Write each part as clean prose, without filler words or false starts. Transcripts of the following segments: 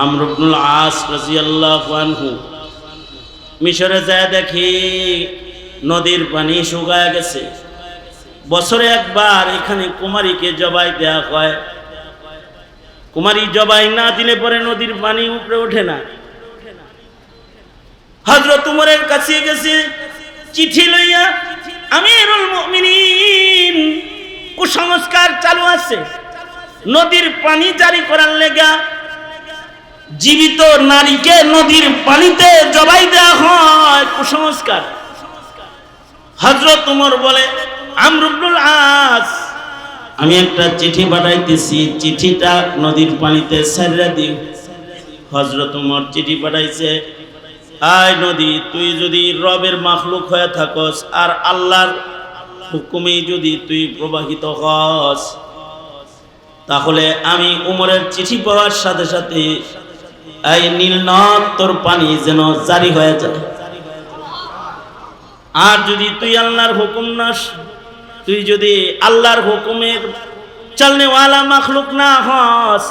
আমর ইবনুল আস রাদিয়াল্লাহু আনহু মিশরে যায় দেখি নদীর পানি শুকায় গেছে। বছরে একবার এখানে কুমারীকে জবাই দেয়া হয়। কুমারী জবাই না দিলে পরে নদীর পানি উপরে ওঠে না। হযরত উমরের কাছে গেছে চিঠি লইয়া, আমিরুল মুমিনিন কুসংস্কার চালু আছে, নদীর পানি জারি করার লেগা জীবিত নারীকে নদীর পানিতে জবাই দেওয়া হয়, কুসংস্কার। হযরত উমর বলে, আমর ইবনুল আস, আমি একটা চিঠি পাঠাইতেছি, চিঠিটা নদীর পানিতে ছেড়ে দিও। হযরত উমর চিঠি পাঠাইছে, আয় নদী, তুই যদি রবের মাখলুক হয়ে থাকস আর আল্লাহর হুকুমে যদি তুই প্রবাহিত হস, তাহলে আমি উমরের চিঠি পাওয়ার সাথে সাথে এই নীল নদ তোর পানি যেন জারি হয়ে যায়। আর যদি তুই আল্লাহর হুকুম নাস, তুই যদি আল্লাহর হুকুমের চলনেওয়ালা মাখলুক না হস,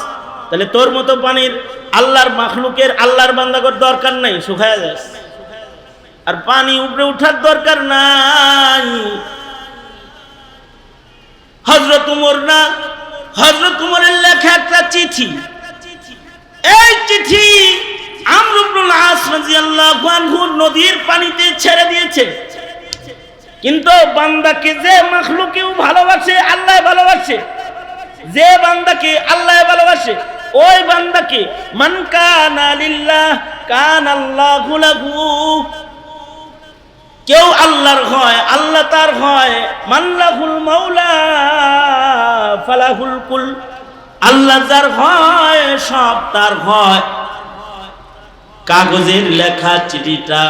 তাহলে তোর মতো পানির আল্লাহর মাখলুকের আল্লাহর বান্দাগর দরকার নাই, শুকায় যাস। আর পানি উপরে উঠার দরকার নাই। হযরত উমর না, হযরত উমরের লেখা একটা চিঠি, এই চিঠি আমর ইবনুল আস রাদিয়াল্লাহু আনহু নদীর পানিতে ছেড়ে দিয়েছে। কিন্তু বান্দাকে যে মাখলুকেও ভালোবাসে, আল্লাহ ভালোবাসে, যে বান্দাকে আল্লাহ ভালোবাসে, ওই বান্দাকে মান কানা লিল্লাহ কানাল্লাহু লাহু, কেউ আল্লাহর হয় আল্লাহ তার হয়, মাল্লাহুল মাওলা ফালাহুল কুল, আল্লাহ যার হয় সব তার হয়। কাগজের লেখা চিঠিটা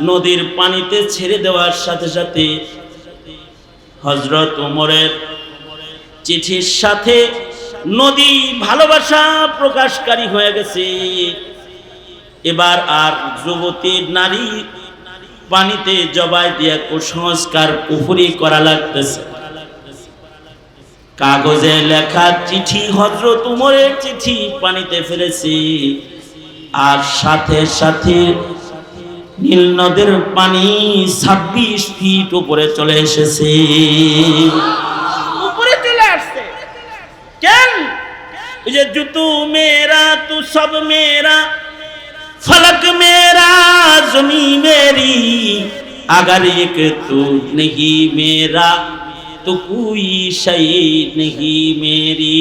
নদীর পানিতে ছেড়ে দেওয়ার সাথে সাথে হযরত ওমরের চিঠির সাথে নদী ভালোবাসা প্রকাশকারী হয়ে গেছে। এবার আর যুবতী নারী পানিতে জবাই দিয়ে কুসংস্কার কুফরি করা লাগতেছে। কাগজে লেখা চিঠি, হযরত উমরের চিঠি পানিতে ফেলেছে, আর সাথে সাথে নীল নদের পানি 26 ফিট উপরে চলে এসেছে। উপরে চলে আসছে কেন? ওই যে জুতু মেরা তু সব মেরা, ফলক মেরা জমি মেরি, अगर एक तू नहीं मेरा तो कोई शय नहीं मेरी।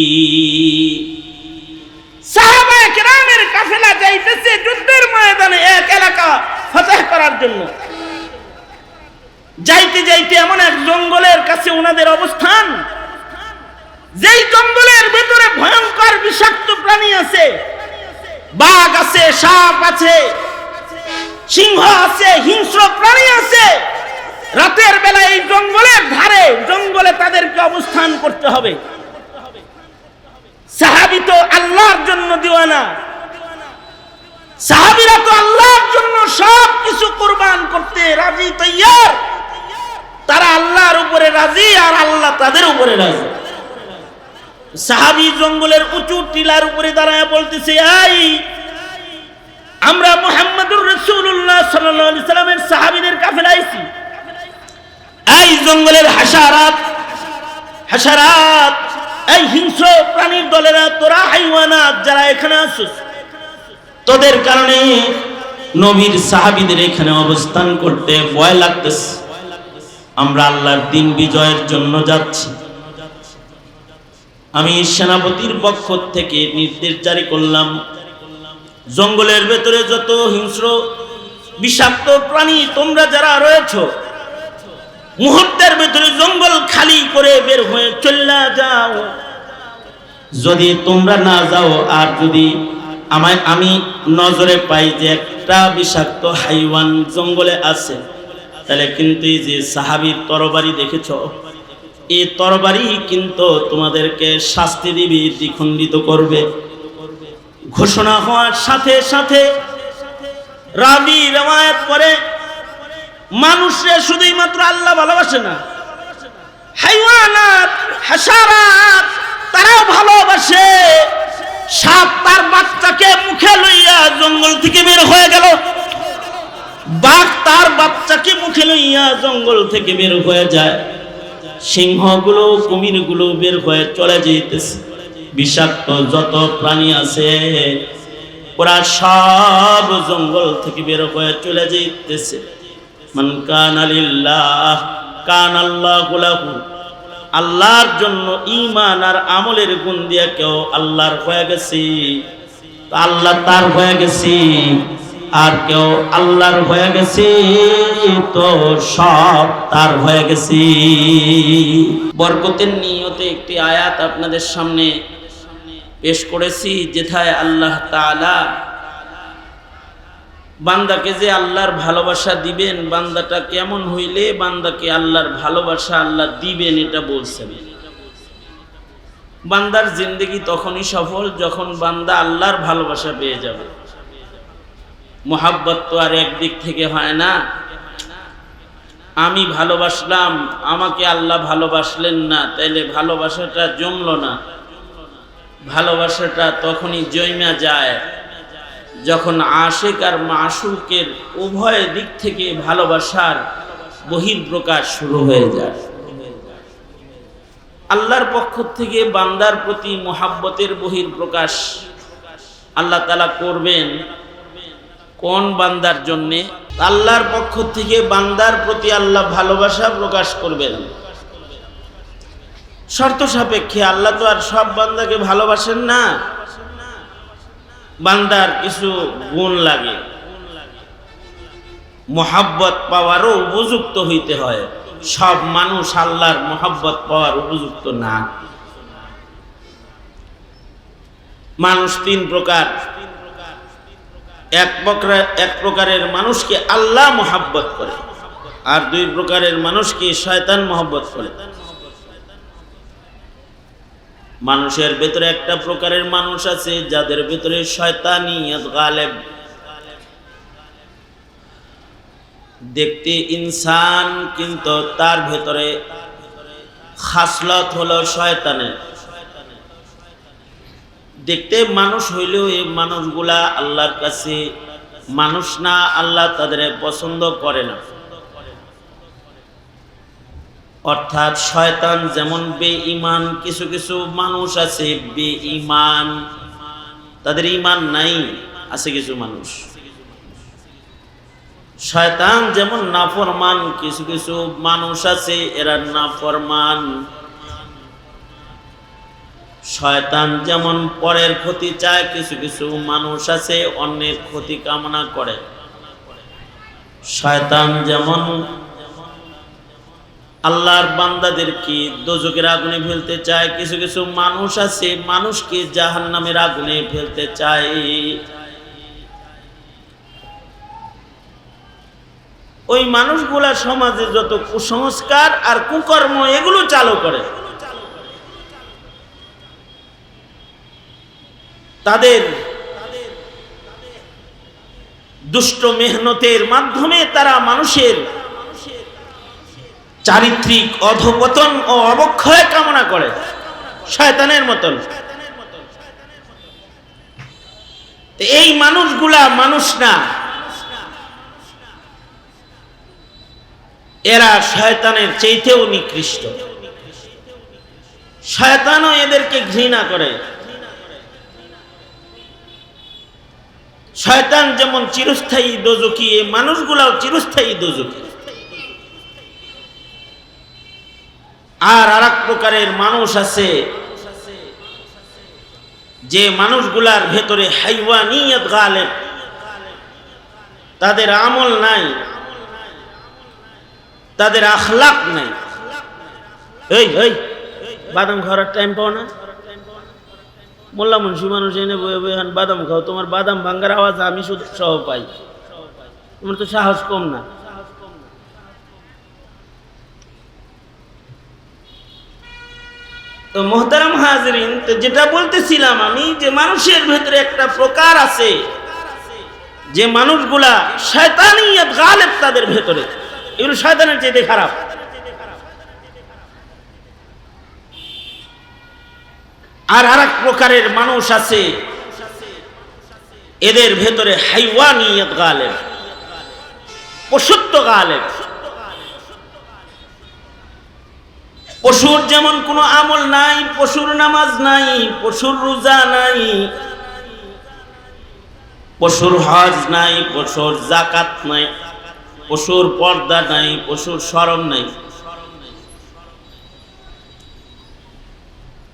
সাহাবায়ে কেরামের কাফেলা যাইতেছে যুদ্ধের ময়দানে এক এলাকা ফতহ করার জন্য। যাইতে যাইতে এমন এক জঙ্গলের কাছে ওনাদের অবস্থান, যেই জঙ্গলের ভিতরে ভয়ঙ্কর বিষাক্ত প্রাণী আছে, বাঘ আছে, সাপ আছে, সিংহ আছে, হিংস্র প্রাণী আছে। রাতের বেলা এই জঙ্গলের ধারে, জঙ্গলে তাদেরকে অবস্থান করতে হবে। সাহাবী তো আল্লাহর জন্য দিওয়ানা, সাহাবীরা তো আল্লাহর জন্য সব কিছু কুরবান করতে রাজি, তৈয়ার। তারা আল্লাহর উপরে রাজি আর আল্লাহ তাদের উপরে রাজি। সাহাবী জঙ্গলের উঁচু টিলার উপরে দাঁড়ায় বলতেছে, এই আমরা মুহাম্মদুর রাসূলুল্লাহ সাল্লাল্লাহু আলাইহি সাল্লামের সাহাবীদের কাফেলা আইছি। এই জঙ্গলের হাশারাত, হাশারাত, এই হিংস্র প্রাণীর দলেরা, তোরা হাইওয়ানাত যারা এখানে আসছিস, তোদের কারণে নবীর সাহাবীদের এখানে অবস্থান করতে ভয় লাগতেছে। আমরা আল্লাহর দ্বীন বিজয়ের জন্য যাচ্ছি। আমি সেনাপতির পক্ষ থেকে নির্দেশ জারি করলাম, জঙ্গলের ভেতরে যত হিংস্র বিষাক্ত প্রাণী তোমরা যারা রয়েছ, মুহূর্তের ভেতরে জঙ্গল খালি করে বের হয়ে চলে যাও। যদি তোমরা না যাও আর যদি আমি নজরে পাই যে একটা বিষাক্ত হাইওয়ান জঙ্গলে আছে, তাহলে কিন্তু এই যে সাহাবীর তরবারি দেখেছ, এই তরবারি কিন্তু তোমাদেরকে শাস্তি দিবে, দ্বিখণ্ডিত করবে। ঘোষণা হওয়ার সাথে সাথে রাবি রওয়ায়াত করে, মানুষে শুধুই মাত্র আল্লাহ ভালোবাসে না, হাইওয়ানাত, হাশারাত তারাও ভালোবাসে। সাপ তার বাচ্চাকে মুখে লইয়া জঙ্গল থেকে বের হয়ে গেল, বাঘ তার বাচ্চাকে মুখে লইয়া জঙ্গল থেকে বের হয়ে যায়, সিংহগুলো কুমিরগুলো বের হয়ে চলে যেতেছে, বিষাক্ত যত প্রাণী আছে ওরা সব জঙ্গল থেকে বের হয়ে চলে যেতেছে। মান কানা লিল্লাহ কানাল্লাহু লাহু, আল্লাহর জন্য ঈমান আর আমলের গুণ দিয়ে কেউ আল্লাহর হয়ে গেছে, আল্লাহ তার হয়ে গেছে, আর কেউ আল্লাহর হয়ে গেছে তো সব তার হয়ে গেছে। বরকতের নিয়তে একটি আয়াত আপনাদের সামনে পেশ করেছি, যেথায় আল্লাহ তাআলা বান্দাকে যে আল্লাহর ভালোবাসা দিবেন, বান্দাটা কেমন হইলে বান্দাকে আল্লাহর ভালোবাসা আল্লাহ দিবেন এটা বলছেন। বান্দার জিন্দেগি তখনই সফল যখন বান্দা আল্লাহর ভালোবাসা পেয়ে যাবে। মোহাব্বত তো আর একদিক থেকে হয় না, আমি ভালোবাসলাম আমাকে আল্লাহ ভালোবাসলেন না, তাইলে ভালোবাসাটা জমলো না। ভালোবাসাটা তখনই জমা যায় যখন আশিক আর মাশুকের উভয় দিক থেকে ভালোবাসার বহিঃপ্রকাশ শুরু হয়ে যায়। আল্লাহর পক্ষ থেকে বান্দার প্রতি মোহাব্বতের বহিঃপ্রকাশ আল্লাহ তাআলা করবেন কোন বান্দার জন্যে? আল্লাহর পক্ষ থেকে বান্দার প্রতি আল্লাহ ভালোবাসা প্রকাশ করবেন শর্ত সাপেক্ষে। আল্লাহ তো আর সব বান্দাকে ভালোবাসেন না, বান্দার কিছু গুণ লাগে, মোহাব্বত পাওয়ারও উপযুক্ত হইতে হয়। সব মানুষ আল্লাহর মোহাব্বত পাওয়ার উপযুক্ত না। মানুষ তিন প্রকার, এক প্রকারের মানুষকে আল্লাহ মোহাব্বত করে, আর দুই প্রকারের মানুষকে শয়তান মোহাব্বত করে। মানুষের ভেতরে একটা প্রকারের মানুষ আছে যাদের ভেতরে শয়তানিয়ত গালেব, দেখতে ইনসান কিন্তু তার ভেতরে খাসলত হলো শয়তানের। দেখতে মানুষ হইলেও এই মানুষগুলা আল্লাহর কাছে মানুষ না, আল্লাহ তাদের পছন্দ করে না। অর্থাৎ শয়তান যেমন বেঈমান, কিছু কিছু মানুষ আছে বেঈমান, তাদের ঈমান নাই, আছে কিছু মানুষ। শয়তান যেমন নাফরমান, কিছু কিছু মানুষ আছে এরা নাফরমান। শয়তান যেমন পরের ক্ষতি চায়, কিছু কিছু মানুষ আছে অন্যের ক্ষতি কামনা করে। শয়তান যেমন আল্লাহর বান্দাদেরকে দোজখের আগুনে ফেলতে চায়, কিছু কিছু মানুষ আছে মানুষকে জাহান্নামের আগুনে ফেলতে চায়। ওই মানুষগুলা সমাজে যত কুসংস্কার আর কুকর্ম এগুলো চালু করে, তাদের দুষ্ট মেহনতের মাধ্যমে তারা মানুষের চারিত্রিক অধপতন ও অবক্ষয় কামনা করে, শয়তানের মতন। এই মানুষগুলা মানুষ না, এরা শয়তানের চাইতেও নিকৃষ্ট। শয়তানও এদেরকে ঘৃণা করে। শয়তান যেমন চিরস্থায়ী দোজখী, এই মানুষগুলাও চিরস্থায়ী দোজখী। আর আরেক প্রকারের মানুষ আছে যে মানুষগুলার ভেতরে হাইওয়ানিয়ত গালেব, তাদের আমল নাই, তাদের আখলাক নাই। এই এই বাদাম খাওয়ার টাইম পাও না? মোল্লা মুন্সি মানুষ এনে বয়ে বয়ে বাদাম খাও, তোমার বাদাম ভাঙ্গার আওয়াজ আমি শুধু সহ পাই, তোমার তো সাহস কম না। তো মোহতারাম হাজরিন, তো যেটা বলতেছিলাম আমি, যে মানুষের ভেতরে একটা প্রকার আছে যে মানুষগুলা শয়তানিয়ত গালেব তাদের ভেতরে, এগুলো শয়তানের চাইতে খারাপ। আর আরেক প্রকারের মানুষ আছে, এদের ভেতরে হাইওয়ানিয়ত গালেব, পশুত্ব গালেব। পশুর যেমন কোনো আমল নাই, পশুর নামাজ নাই, পশুর রোজা নাই, পশুর হজ নাই, পশুর যাকাত নাই, পশুর পর্দা নাই, পশুর শরম নাই,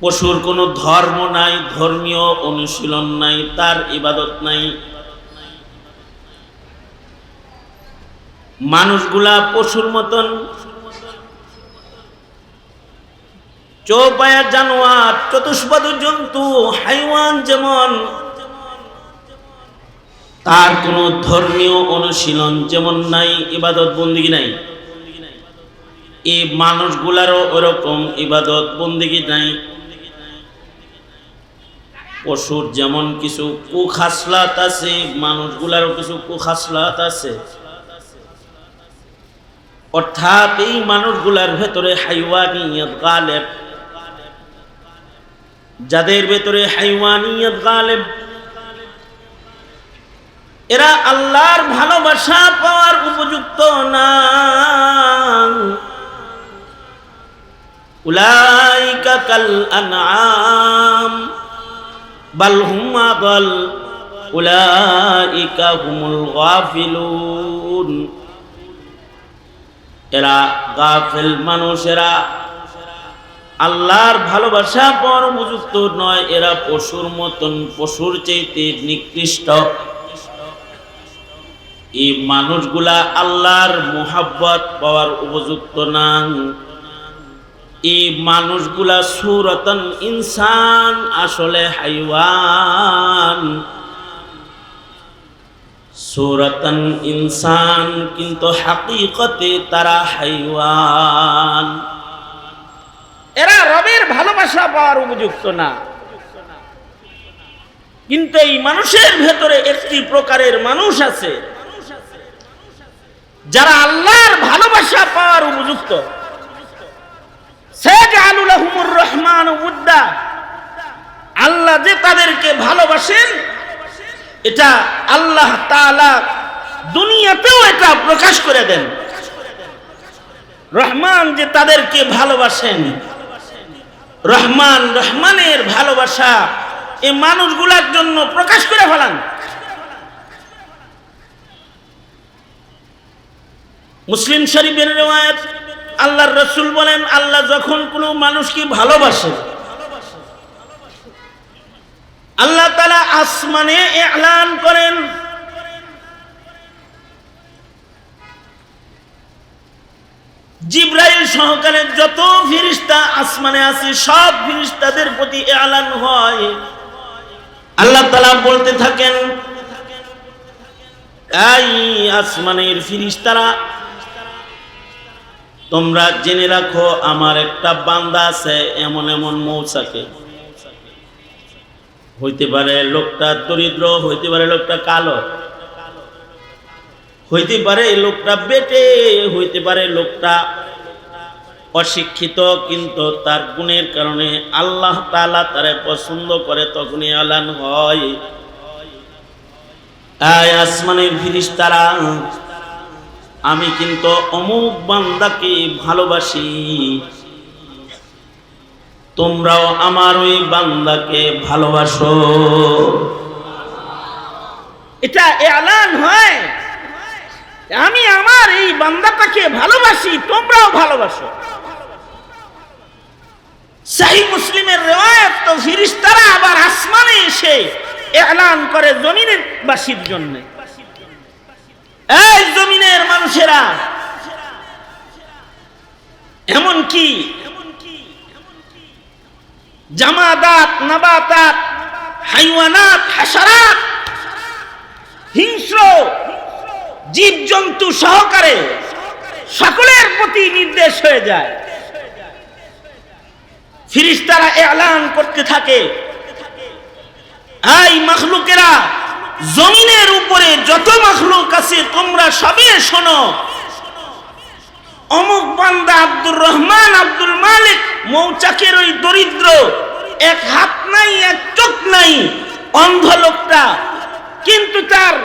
পশুর কোনো ধর্ম নাই, ধর্মীয় অনুশীলন নাই, তার ইবাদত নাই। মানুষগুলা পশুর মতন চৌপায়া জানোয়ার, চতুষ্পাদু জন্তু, হাইওয়ান যেমন, তার কোনো ধর্মীয় অনুশীলন যেমন নাই, ইবাদত বন্দিগি নাই, এই মানুষগুলারও ওরকম ইবাদত বন্দিগি নাই। পশুর যেমন কিছু কুখাসলাত আছে, মানুষগুলারও কিছু কুখাসলাত আছে। অর্থাৎ এই মানুষগুলার ভেতরে হাইওয়ানিয়ত গালেব। যাদের ভেতরে হাইওয়ানিয়ত গালেব, এরা আল্লাহর ভালোবাসা পাওয়ার উপযুক্ত না। উলাইকা কাল আনআম বাল হুম আদাল উলাইকা হুমুল গাফিলুন। এরা গাফেল মানুষেরা আল্লাহর ভালোবাসা পাওয়ার উপযুক্ত নয়, এরা পশুর মতন, পশুর চাইতে নিকৃষ্ট। এই মানুষগুলা আল্লাহর মুহাব্বত পাওয়ার উপযুক্ত না। এই মানুষগুলা সুরতন ইনসান, আসলে হাইওয়ান। সুরতন ইনসান, কিন্তু হাকিকতে তারা হাইওয়ান। এরা রবের ভালোবাসা পাওয়ার উপযুক্ত না। কিন্তু এই মানুষের ভেতরে একটি প্রকারের মানুষ আছে যারা আল্লাহর ভালোবাসা পাওয়ার উপযুক্ত। সায়াজআলু লাহুমুর রহমানু উদ্দা, আল্লাহ যে তাদেরকে ভালোবাসেন এটা আল্লাহ তাআলা দুনিয়াতেও এটা প্রকাশ করে দেন। রহমান যে তাদেরকে ভালোবাসেন, রহমান, রহমানের ভালোবাসা এই মানুষগুলোর জন্য প্রকাশ করে ফেলান। মুসলিম শরীফের রিওয়ায়াত, আল্লাহর রাসূল বলেন, আল্লাহ যখন কোনো মানুষকে ভালোবাসেন, আল্লাহ তাআলা আসমানে এলান করেন, জিবরাইল সহকারে যত ফেরেশতা আসমানে আছে সব ফেরেশতাদের প্রতি এলান হয়। আল্লাহ তাআলা বলতে থাকেন, এই আসমানের ফেরেশতারা, তোমরা জেনে রাখো আমার একটা বান্দা আছে, এমন এমন মৌচাকে, হইতে পারে লোকটা দরিদ্র, হইতে পারে লোকটা কালো, হইতে পারে লোকটা বেটে, হইতে পারে লোকটা অশিক্ষিত, কিন্তু তার গুণের কারণে আল্লাহ তাআলা তারে পছন্দ করে। তখনই এলান হয়, এই আসমানের ফেরেশতারা, আমি কিন্তু অমুক বান্দাকে ভালোবাসি, তোমরাও আমার ওই বান্দাকে ভালোবাসো। এটা এলান হয়, আমি আমার এই বান্দাটাকে ভালোবাসি, তোমরাও ভালোবাসো। সহিহ মুসলিমের রিওয়ায়াত, তো ফেরেশতারা আবার আসমানে এসে এলান করে জমিনের বাসীর জন্য, এই জমিনের মানুষেরা, এমন কি জামাদাত, নাবাতাত, হাইওয়ানাত, হাশারাত, হিংস্র জীবজন্তু সহকারে সকলের প্রতি নির্দেশ হয়ে যায়। ফেরেশতারা এলান করতে থাকে, এই মাখলুকেরা, জমিনের উপরে যত মাখলুক আছে তোমরা সবে শোনো, অমুক বান্দা আব্দুর রহমান, আব্দুল মালিক মৌচাকের ওই দরিদ্র এক হাত নাই, এক চোখ নাই, অন্ধ লোকটা, কিন্তু তার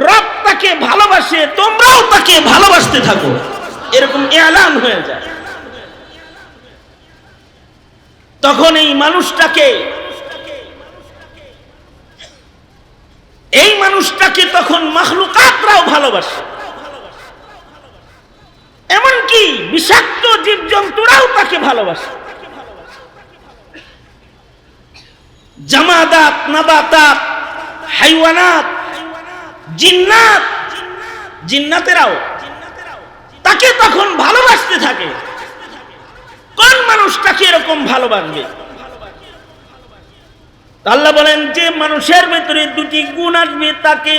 রব তাকে ভালোবাসে, তোমরাও তাকে ভালোবাসতে থাকো, এরকম এলান হয়ে যায়। তখন এই মানুষটাকে তখন মাখলুকাতরাও ভালোবাসে, এমনকি বিষাক্ত জীবজন্তুরাও তাকে ভালোবাসে। জামাদাত, নাবাতাত, হাইওয়ানাত, জিন্নাতেরাও তাকে তখন ভালোবাসতে থাকে। কোন মানুষটাকে এরকম ভালোবাসবে? আল্লাহ বলেন যে মানুষের ভিতরে দুটি গুণ আসবে তাকে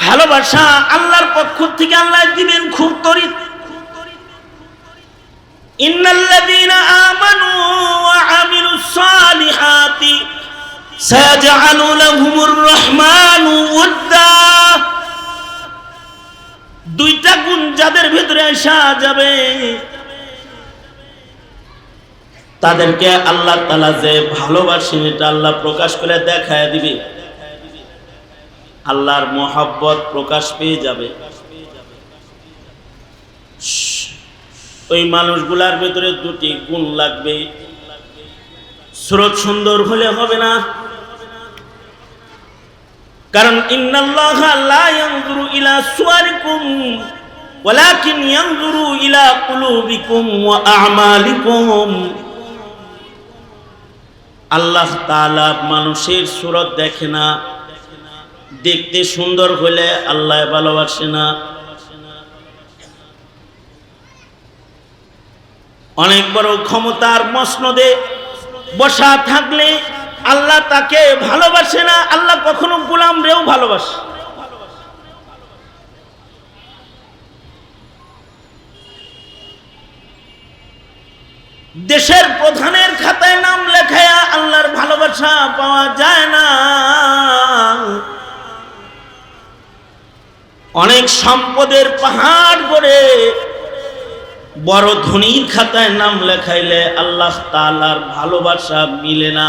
ভালোবাসা আল্লাহর পক্ষ থেকে আল্লাহ দিবেন খুব তরিত। ইন্নাল্লাযীনা আমানু ওয়া আমিলুস সালিহাতি সায়াজআলু লাহুমুর রাহমানু উদ্দা। দুইটা গুণ যাদের ভিতরে আসা যাবে তাদেরকে আল্লাহ তাআলা যে ভালোবাসেন এটা আল্লাহ প্রকাশ করে দেখায় দিবে, আল্লাহর মহব্বত প্রকাশ পেয়ে যাবে। ওই মানুষগুলার ভিতরে দুটি গুণ লাগবে। সুরত সুন্দর হলে হবে না, কারণ ইন্নাল্লাহা লা ইয়ানজুরু ইলা সুওয়ারিকুম ওয়ালাকিন ইয়ানজুরু ইলা কুলুবিকুম ওয়া আ'মালিকুম। আল্লাহ তাআলা মানুষের সুরত দেখে না, দেখতে সুন্দর হলে আল্লাহ ভালোবাসে না। অনেক বড় ক্ষমতার মসনদে বসা থাকলে আল্লাহ তাকে ভালোবাসে না, আল্লাহ কখনো গোলামরেও ভালোবাসে। দেশের প্রধানের খাতায় নাম লেখায়া আল্লাহর ভালোবাসা পাওয়া যায় না। অনেক সম্পদের পাহাড় গড়ে বড় ধনীর খাতায় নাম লেখাইলে আল্লাহ তাআলার ভালোবাসা মিলে না।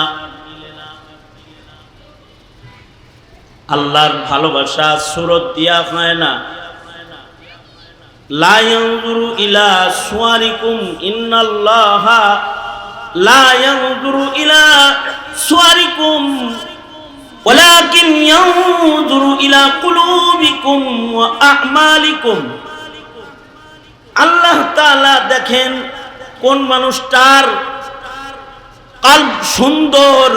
আল্লাহর ভালোবাসা সুরত দিয়া হয় না। লা ইয়ানজুরু ইলা সুওয়ারিকুম ইন্নাল্লাহা লা ইয়ানজুরু ইলা সুওয়ারিকুম ওয়ালাকিন ইয়ানজুরু ইলা কুলুবিকুম ওয়া আ'মালিকুম। আল্লাহ তাআলা দেখেন কোন মানুষটার কলব সুন্দর,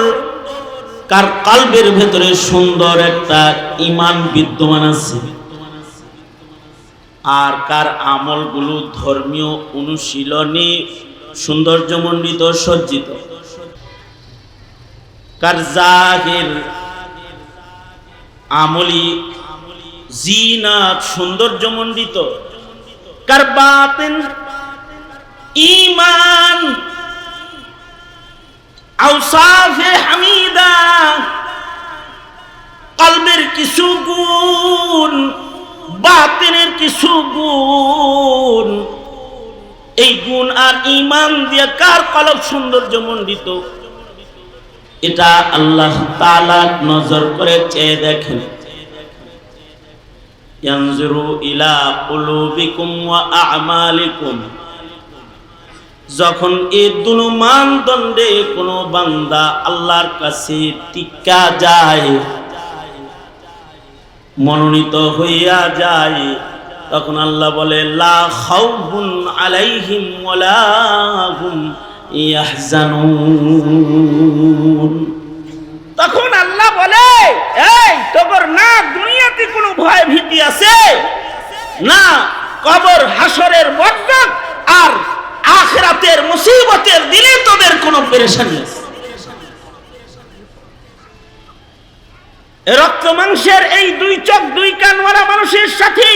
কার কলবের ভেতরে সুন্দর একটা ঈমান বিদ্যমান আছে, আর কার আমলগুলো ধর্মীয় অনুশীলনী সৌন্দর্যমণ্ডিত সজ্জিত, কার জাহির আমলি জিনাত সৌন্দর্যমণ্ডিত, কার বাতিন ঈমান আওসাফে হামিদা, কলবের কিছু গুণ, বাতিনের কিছু গুণ। এই গুণ আর ঈমান দিয়ে কার কলব সৌন্দর্যমণ্ডিত, এটা আল্লাহ তাআলা নজর করে চেয়ে দেখেন। ইয়ানজুরু ইলা কুলুবিকুম ওয়া আ'মালিকুম। যখন এই দুটো মানদণ্ডে কোনো বান্দা আল্লাহর কাছে টিকা যায়, মনোনীত হইয়া যায়, তখন আল্লাহ বলে লা খাউফুন আলাইহিম ওয়ালা হুম ইয়াহজানুন। তখন আল্লাহ বলে এই তোর না দুনিয়াতে কোনো ভয় ভীতি আছে না, কবর হাসরের বরকত আর আখিরাতের মুসিবতের দিনে তোদের কোনো পেরেশানি আছে। রক্ত মাংসের এই দুই চোখ দুই কানওয়ালা মানুষের সাথে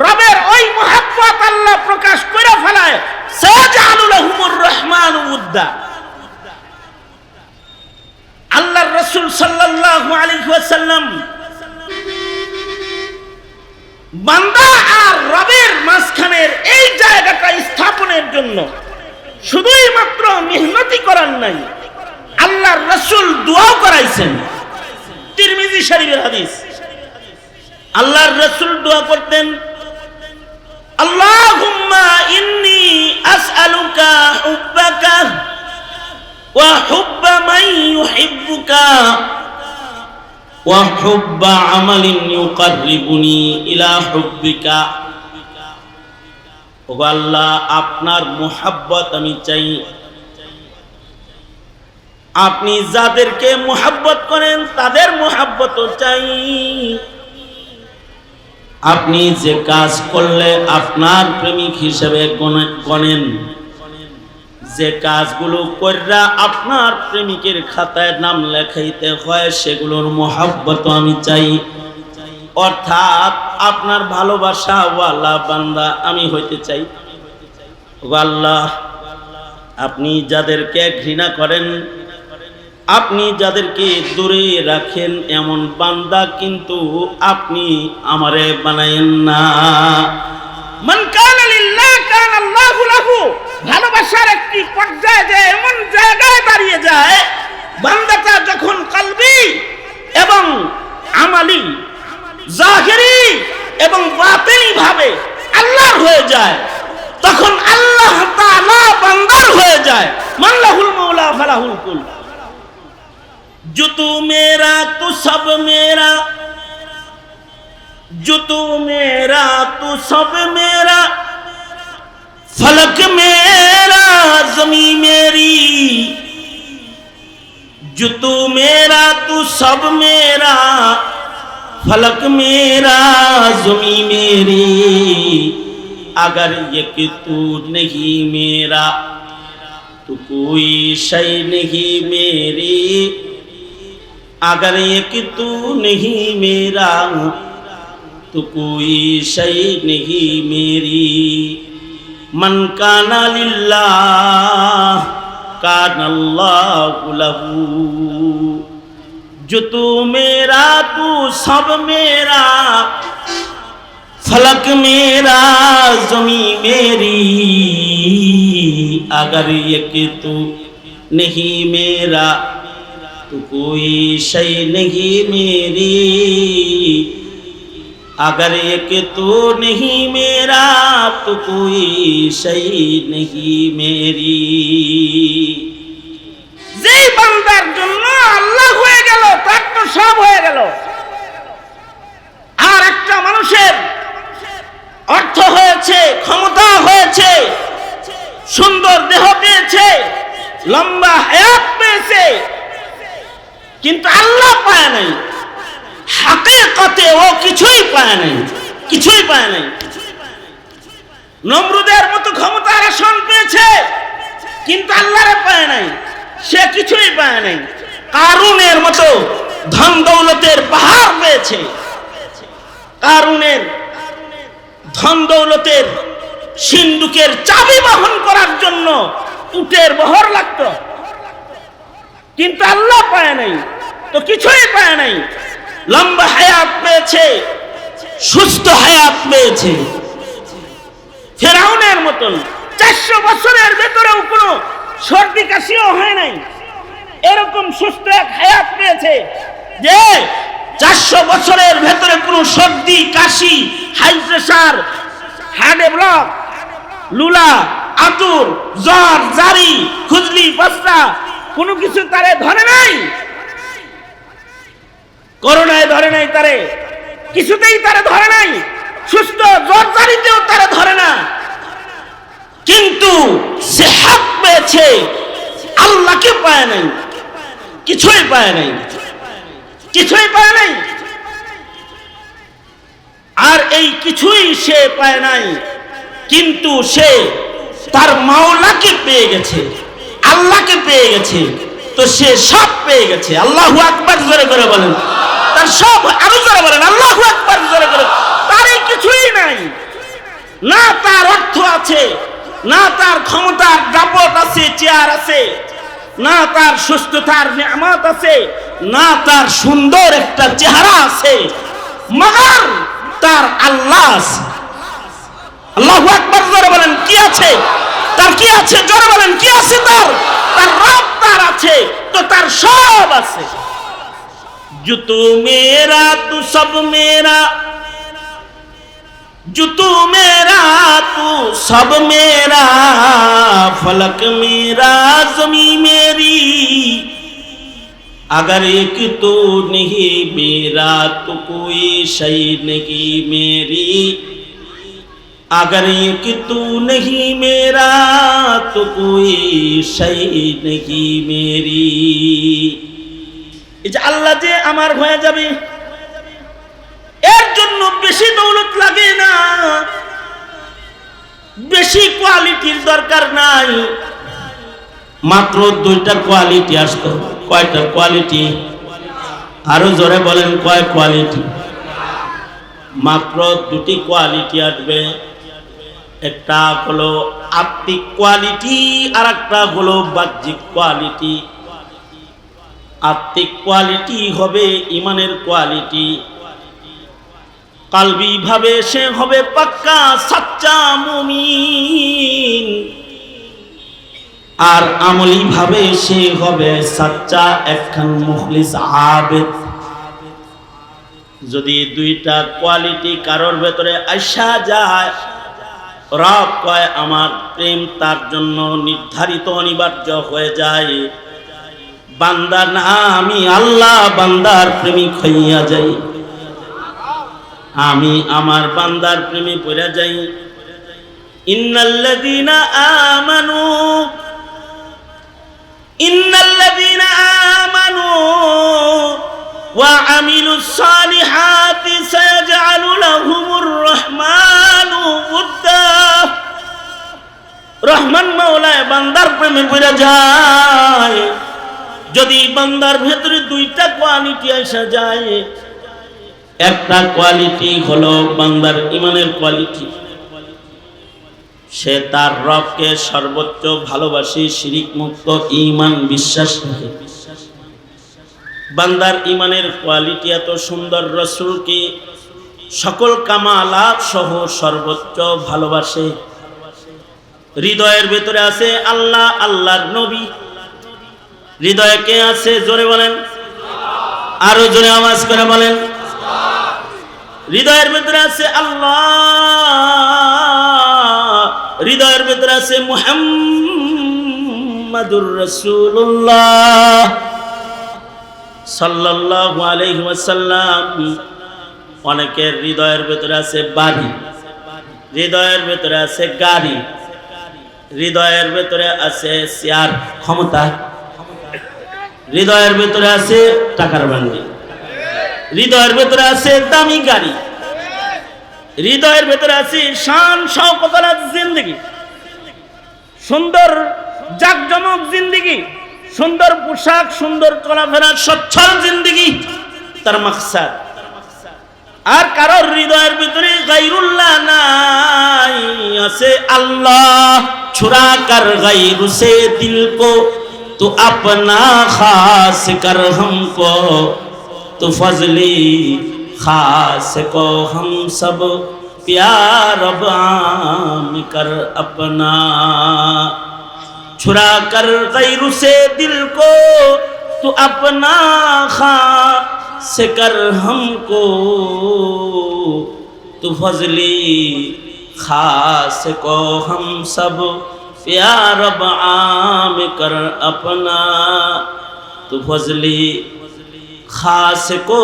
রবের ওই মহব্বত আল্লাহ প্রকাশ করে ফেলায়, সায়াজআলু লাহুমুর রাহমানু উদ্দা। আল্লাহর রাসূল সাল্লাল্লাহু আলাইহি ওয়াসাল্লাম বান্দা আর রবের মাঝখানের এই জায়গাটা স্থাপনের জন্য শুধুই মাত্র মেহনতি করার নাই, আল্লাহর রাসূল দোয়াও করাইছেন। তিরমিজি শরীফের হাদিস, আল্লাহর রাসূল দোয়া করতেন, আল্লাহুম্মা ইন্নী আসআলুকা হুব্বাকা ওয়া হুব্বা মান ইউহিব্বুকা ওয়া হুব্বা আমালিন ইউকাররিবুনি ইলা হুব্বিকা। ও আল্লাহ, আপনার মুহাব্বত আমি চাই, আপনি যাদেরকে মুহাব্বত করেন তাদের মুহাব্বতও চাই। আপনি যে কাজ করলে আপনার প্রেমিক হিসেবে গণেন, যে কাজগুলো কইরা আপনার প্রেমিকের খাতায় নাম লেখাইতে হয় সেগুলোর মুহাব্বত আমি চাই। অর্থাৎ আপনার ভালোবাসা ওয়ালা বান্দা আমি হইতে চাই। ও আল্লাহ, আপনি যাদেরকে ঘৃণা করেন, আপনি যাদেরকে দূরে রাখেন, এমন বান্দা কিন্তু আপনি আমারে বানায়েন না। মান কানা লিল্লাহ কানা আল্লাহু লাহু। ভালোবাসার একটি পর্যায়ে যে এমন জায়গায় দাঁড়িয়ে যায়, বান্দাটা যখন কলবি এবং আমালি, জাহিরি এবং বাতিনি ভাবে আল্লাহর হয়ে যায়, তখন আল্লাহ তাআলা বান্দার হয়ে যায়। মান লাহুল মাওলা ফালাহুল কুল। जो तू मेरा तू सब मेरा, जो तू मेरा तू सब मेरा, फलक मेरा ज़मीं मेरी। जो तू मेरा तू सब मेरा, फलक मेरा ज़मीं मेरी। अगर ये कि तू नहीं मेरा तो कोई शय नहीं मेरी। अगर एक तू नहीं मेरा तो कोई शय नहीं मेरी। मन काना लिल्लाह काना अल्लाहु लहू। जो तू मेरा तू सब मेरा, फलक मेरा ज़मीं मेरी। अगर एक तू नहीं मेरा तो कोई शय नहीं मेरी। अगर एक तो नहीं मेरा तो कोई शय नहीं मेरी। যে বান্দার জন্য আল্লাহ হয়ে গেল তার তো সব হয়ে গেল। আর একটা মানুষের অর্থ হয়েছে, ক্ষমতা হয়েছে, সুন্দর দেহ পেয়েছে, লম্বা হায়াত পেয়েছে, কিন্তু আল্লাহ পায় নাই। হাকিকতে ও কিছুই পায় নাই, কিছুই পায় নাই। নমরুদের মতো ক্ষমতার আসন পেয়েছে, কিন্তু আল্লাহরে পায় নাই, সে কিছুই পায় নাই। কারুনের মতো ধন দৌলতের পাহাড় পেয়েছে, কারুনের ধন দৌলতের সিন্ধুকের চাবি বহন করার জন্য উটের বহর লাগতো, কিন্তু আল্লাহ পায় নাই, তো কিছুই পায় নাই। লম্বা হায়াত পেয়েছে, সুস্থ হায়াত পেয়েছে। ফেরাউনের মতন 400 বছরের ভেতরেও কোনো সর্দি কাশিও হয় নাই, এরকম সুস্থ এক হায়াত পেয়েছে যে 400 বছরের ভেতরে কোনো সর্দি কাশি, হাই প্রেসার, হার্টে ব্লক, লুলা, আতুর, জ্বর, জারি, খুজলি, পাসরা কোনো কিছু তারে ধরে নাই। করোনায় ধরে নাই তারে, কিছুতেই তারে ধরে নাই, সুস্থ জ্বর জারিতেও তারে ধরে না। কিন্তু সে হক পেয়েছে, আল্লাহকে পায় নাই, কিছুই পায় নাই, কিছুই পায় নাই। আর এই কিছুই সে পায় নাই, কিন্তু সে তার মাওলাকে পেয়ে গেছে, আল্লাহকে পেয়ে গেছে, তো সে সব পেয়ে গেছে। আল্লাহু আকবার জোরে করে বলেন, তার সব, আরো জোরে বলেন আল্লাহু আকবার জোরে করে। তার কিছুই নাই, না তার অর্থ আছে, না তার ক্ষমতার দাপট আছে, চেয়ার আছে, না তার সুস্থতার নিয়ামত আছে, না তার সুন্দর একটা চেহারা আছে, মগর তার আল্লাহ আছে। আল্লাহু আকবার জোরে বলেন, কি আছে? তার কি আছে? জোরে বলেন, কি আছে তার? তার রব তার আছে, তো তার সব আছে। जो तू मेरा तू सब मेरा, जो तू मेरा तू सब मेरा, फलक मेरा ज़मीं मेरी, अगर एक तू नहीं मेरा तो कोई शय नहीं मेरी, अगर एक तू नहीं मेरा तो कोई शय नहीं मेरी। এই যে আল্লাহ যে আমার হয়ে যাবে, এর জন্য বেশি দৌলত লাগে না, বেশি কোয়ালিটির দরকার নাই, মাত্র দুইটা কোয়ালিটি আসতো। কয়টা কোয়ালিটি? আরো জোরে বলেন, কয় কোয়ালিটি? মাত্র দুটি কোয়ালিটি আসবে। একটা হলো আত্মিক কোয়ালিটি, আর একটা হলো বাহ্যিক কোয়ালিটি। আত্মিক কোয়ালিটি হবে ইমানের কোয়ালিটি, কালবি ভাবে সে হবে পাক্কা সাচ্চা মুমিন, আর আমলি ভাবে সে হবে সাচ্চা একখান মুখলিস আবেদ। যদি দুইটা কোয়ালিটি কারোর ভেতরে আইসা যায়, রব কয় আমার প্রেম তার জন্য নির্ধারিত অনিবার্য হয়ে যায়। বান্দা না আমি আল্লাহ বান্দার প্রেমিক হইয়া যাই, আমি আমার বান্দার প্রেমে পড়ে যাই। ইন্নাল্লাযীনা আমানু, ইন্নাল্লাযীনা আমানু ওয়া আমিলুস সালিহাতি সায়াজআলু লাহুমুর রাহমানু উদ্দা। রহমান মাওলায় বান্দার প্রেমে পড়ে যায়। যদি বান্দার ভেতরে দুইটা কোয়ালিটি আসা যায়, একটা কোয়ালিটি হলো বান্দার ইমানের কোয়ালিটি, সে তার রবকে সর্বোচ্চ ভালোবাসে, শিরিক মুক্ত ঈমান বিশ্বাস রাখে। বান্দার ইমানের কোয়ালিটি এত সুন্দর, রাসূলকে সকল কামালাত সহ সর্বোচ্চ ভালোবাসে। হৃদয়ের ভেতরে আছে আল্লাহ, আল্লাহর নবী। হৃদয়ে কে আছে? জোরে বলেন, আরো জোরে আওয়াজ করে বলেন। হৃদয়ের ভেতরে আছে আল্লাহ, হৃদয়ের ভেতরে আছে মুহাম্মাদুর রাসূলুল্লাহ সাল্লাল্লাহু আলাইহি ওয়াসাল্লাম। অনেকের হৃদয়ের ভেতরে আছে বাড়ি, হৃদয়ের ভেতরে আছে গাড়ি, হৃদয়ের ভেতরে আছে চেয়ার, ক্ষমতা, হৃদয়ের ভেতরে আছে টাকার বান্ডি, হৃদয়ের ভেতরে আছে দামি গাড়ি, হৃদয়ের ভেতরে আছে শান শওকতার জিন্দেগি, সুন্দর জাকজমক জিন্দেগি, সুন্দর পোশাক, সুন্দর চলাফেরা, সচ্ছল জিন্দেগি তার মাকসাদ। আর কারোর হৃদয়ের ভিতরে গায়রুল্লাহ নাই, আছে আল্লাহ। ছুরা কর গায়রু সে দিল কো तू अपना खास कर हमको, तू फजली खास को हम सब प्यार अब आम कर अपना। छुरा कर गैरू से दिल को तू अपना खास कर हमको, तू फजली खास को हम सब प्यार अब आम कर अपना। तू फजली खास को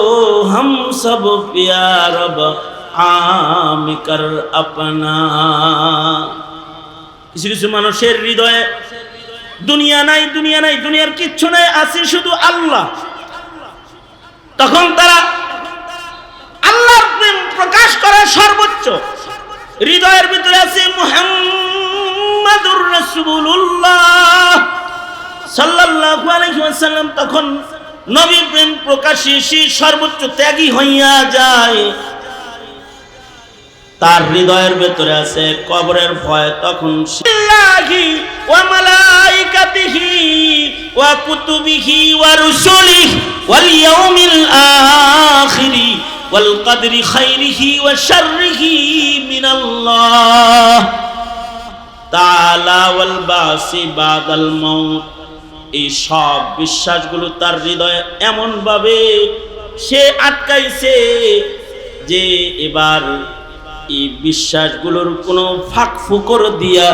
हम सब प्यार अब आम कर अपना। কিছু কিছু মানুষের হৃদয়ে দুনিয়া নাই, দুনিয়া নাই, দুনিয়ার কিচ্ছু নাই, আছে শুধু আল্লাহ। তখন তারা আল্লাহর প্রেম প্রকাশ করে সর্বোচ্চ। হৃদয়ের ভিতরে আছে মুহাম্মাদুর রাসূলুল্লাহ সাল্লাল্লাহু আলাইহি ওয়াসাল্লাম। তখন নবী প্রেম প্রকাশে সে সর্বোচ্চ ত্যাগী হইয়া যায়। তার হৃদয়ের ভেতরে আছে কবরের ভয়। তখন আল্লাহি ওয়া মালাইকাতিহি ওয়া কুতুবিহি ওয়া রুসুলিহি ওয়াল ইয়াউমিল আখিরি ওয়াল কদরি খাইরিহি ওয়া শাররিহি মিনাল্লাহ। তাআলা ওয়াল বাসি বাদাল মাউত, এই সব বিশ্বাসগুলো তার হৃদয়ে এমন ভাবে সে আটকাইছে যে এবার এই বিশ্বাসগুলোর কোনো ফাঁক ফুকর দিয়া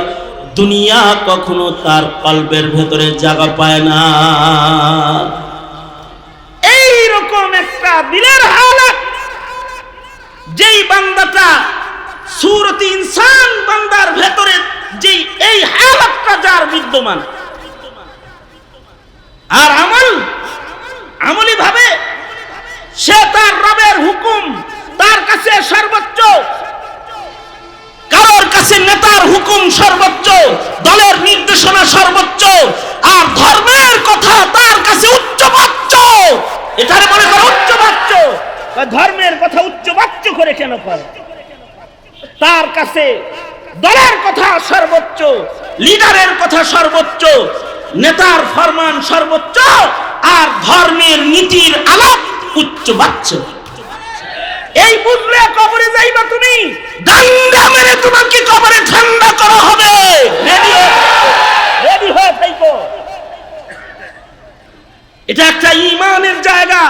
দুনিয়া কখনো তার কলবের ভেতরে জায়গা পায় না। এই রকম একটা দিলের হালত যেই বান্দাটা সূরত ইনসান বান্দার ভেতরে যেই এই হালতটা যার বিদ্যমান, আর আমলি ভাবে সে তার রবের হুকুম তার কাছে সর্বোচ্চ, কারোর কাছে নেতার হুকুম সর্বোচ্চ, দলের নির্দেশনা সর্বোচ্চ, আর ধর্মের কথা তার কাছে উচ্চবাচ্য। এটারে মনে করে উচ্চবাচ্য, ধর্মের কথা উচ্চবাচ্য করে কেন করে? তার কাছে দলের কথা সর্বোচ্চ, লিডারের কথা সর্বোচ্চ, নেতার ফরমান সর্বোচ্চ, আর ধর্মের নীতির আলাপ উচ্চবাচ্য। এই বুঝলে কবরে যাইবা তুমি, ডান্ডা মেরে তোমাকে কবরে ঠান্ডা করা হবে। রেডি হয়ে থাকো। এটা একটা ঈমানের জায়গা,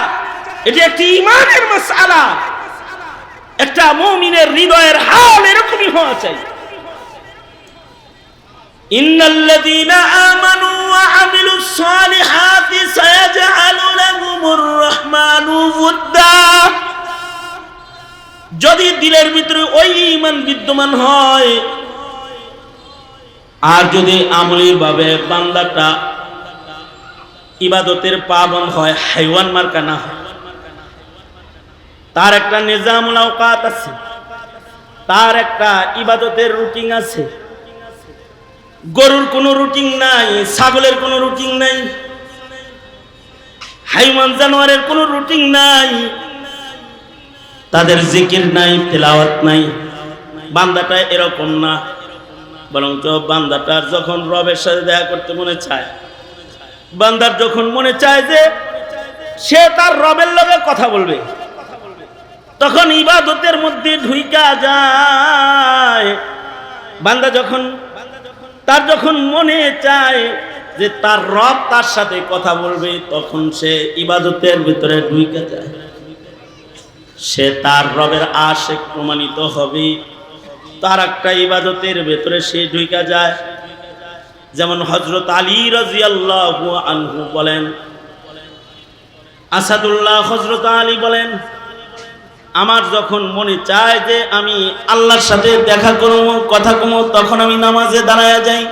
এটা একটা ঈমানের মাসআলা। একটা মুমিনের হৃদয়ের হাল এরকমই হওয়া চাই। ইন্নাল্লাযীনা আমানু ওয়া আমিলুস সালিহাতি সায়াজআলু লাহুমুর রাহমানু ওয়াদ্দা। যদি দিলের ভিতরে ওই ঈমান বিদ্যমান হয়, আর যদি আমলি ভাবে বান্দাটা ইবাদতের পাবন হয়, হাইওয়ান মার্কা না হয়, তার একটা নিজামুল আওকাত আছে, তার একটা ইবাদতের রুটিন আছে। গরুর কোনো রুটিন নাই, ছাগলের কোনো রুটিন নাই, হাইওয়ান জানোয়ারের কোনো রুটিন নাই, তাদের জিকির নাই, তেলাওয়াত নাই। বান্দাটা এরকম না, বরঞ্চ বান্দাটার যখন রবের সাথে দেখা করতে মনে চায়, বান্দার যখন মনে চায় যে সে তার রবের লগে কথা বলবে, তখন ইবাদতের মধ্যে ঢুইকা যায়। বান্দা তার যখন মনে চায় যে তার রব তার সাথে কথা বলবে, তখন সে ইবাদতের ভিতরে ঢুইকা যায়। সে তার রবের আশিক প্রমাণিত হবে, তার একটা ইবাদতের ভেতরে সে ঢুইকা যায়। যেমন হযরত আলী রাদিয়াল্লাহু আনহু বলেন, আসাদুল্লাহ হযরত আলী বলেন, আমার যখন মনে চায় যে আমি আল্লাহর সাথে দেখা করব, কথা কমো, তখন আমি নামাজে দাঁড়ায়া যাই।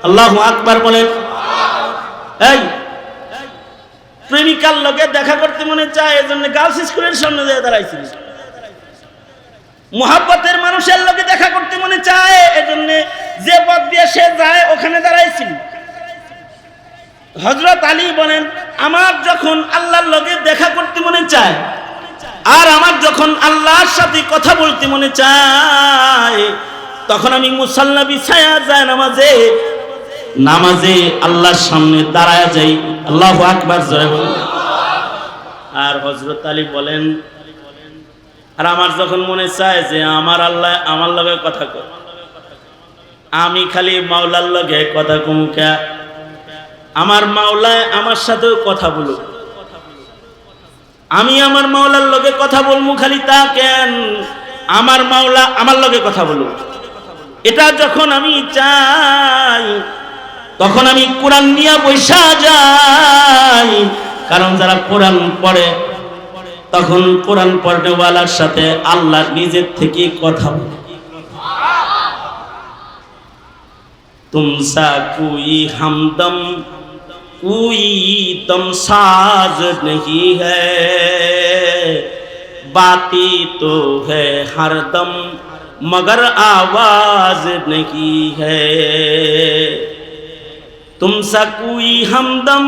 আল্লাহু আকবার বলেন। এই প্রেমিকার লগে দেখা করতে মনে চায়, এজন্য গার্লস স্কুলের সামনে যেয়ে দাঁড়াইছিল। মুহাব্বতের মানুষের লগে দেখা করতে মনে চায়, এজন্য যে পথ দিয়ে সে যায় ওখানে দাঁড়াইছিল। হযরত আলী বলেন, আমার যখন আল্লাহর লগে দেখা করতে মনে চায়, আর আমার যখন আল্লাহর সাথে কথা বলতে মনে চায়, তখন আমি মুসাল্লা বিছায়া যায় নামাজে আল্লাহর সামনে দাঁড়ায়া যাই। আল্লাহু আকবার জোরে বলেন। আর হযরত আলী বলেন, আর আমার যখন মনে চায় যে আমার আল্লাহ আমার লগে কথা কয়, আমি খালি মাওলার লগে কথা কমুকা, আমার মাওলা আমার সাথেও কথা বলুক, আমি আমার মাওলার লগে কথা বলবো, খালি তা কেন, আমার মাওলা আমার লগে কথা বলুক। এটা যখন আমি চাই, তখন আমি কোরআন নিয়ে বৈশা যাই। কারণ যারা কোরআন পড়ে, তখন কোরআন পড়নেওয়ালার সাথে আল্লাহ নিজের থেকে কথা বলে। তুমসা কোই হামদম कोई दम साज नहीं है, बातें तो है हर दम मगर आवाज नहीं है। तुमसा कोई हमदम,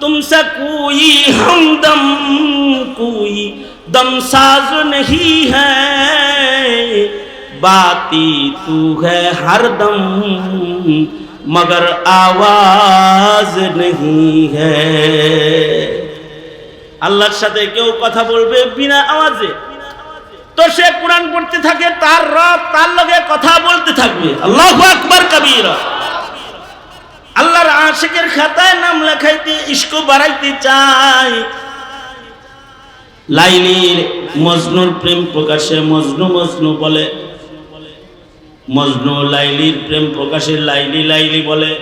तुमसा कोई हमदम, कोई दम साज नहीं है, बातें तो है हर दम मगर आवाज नहीं है। আল্লাহর সাথে কেউ কথা বলবে বিনা আওয়াজে, তো সে কোরআন পড়তে থাকে, তার রব তার লগে কথা বলতে থাকবে। আল্লাহু আকবার কবীরা। আল্লাহর আশিকের খাতায় নাম লেখাইতে, ইশক বাড়াইতে চায়। লাইলির মজনুর প্রেম প্রকাশে মজনু মজনু বলে, মজনু লাইলির প্রেম প্রকাশে লাইলি লাইলি বলে।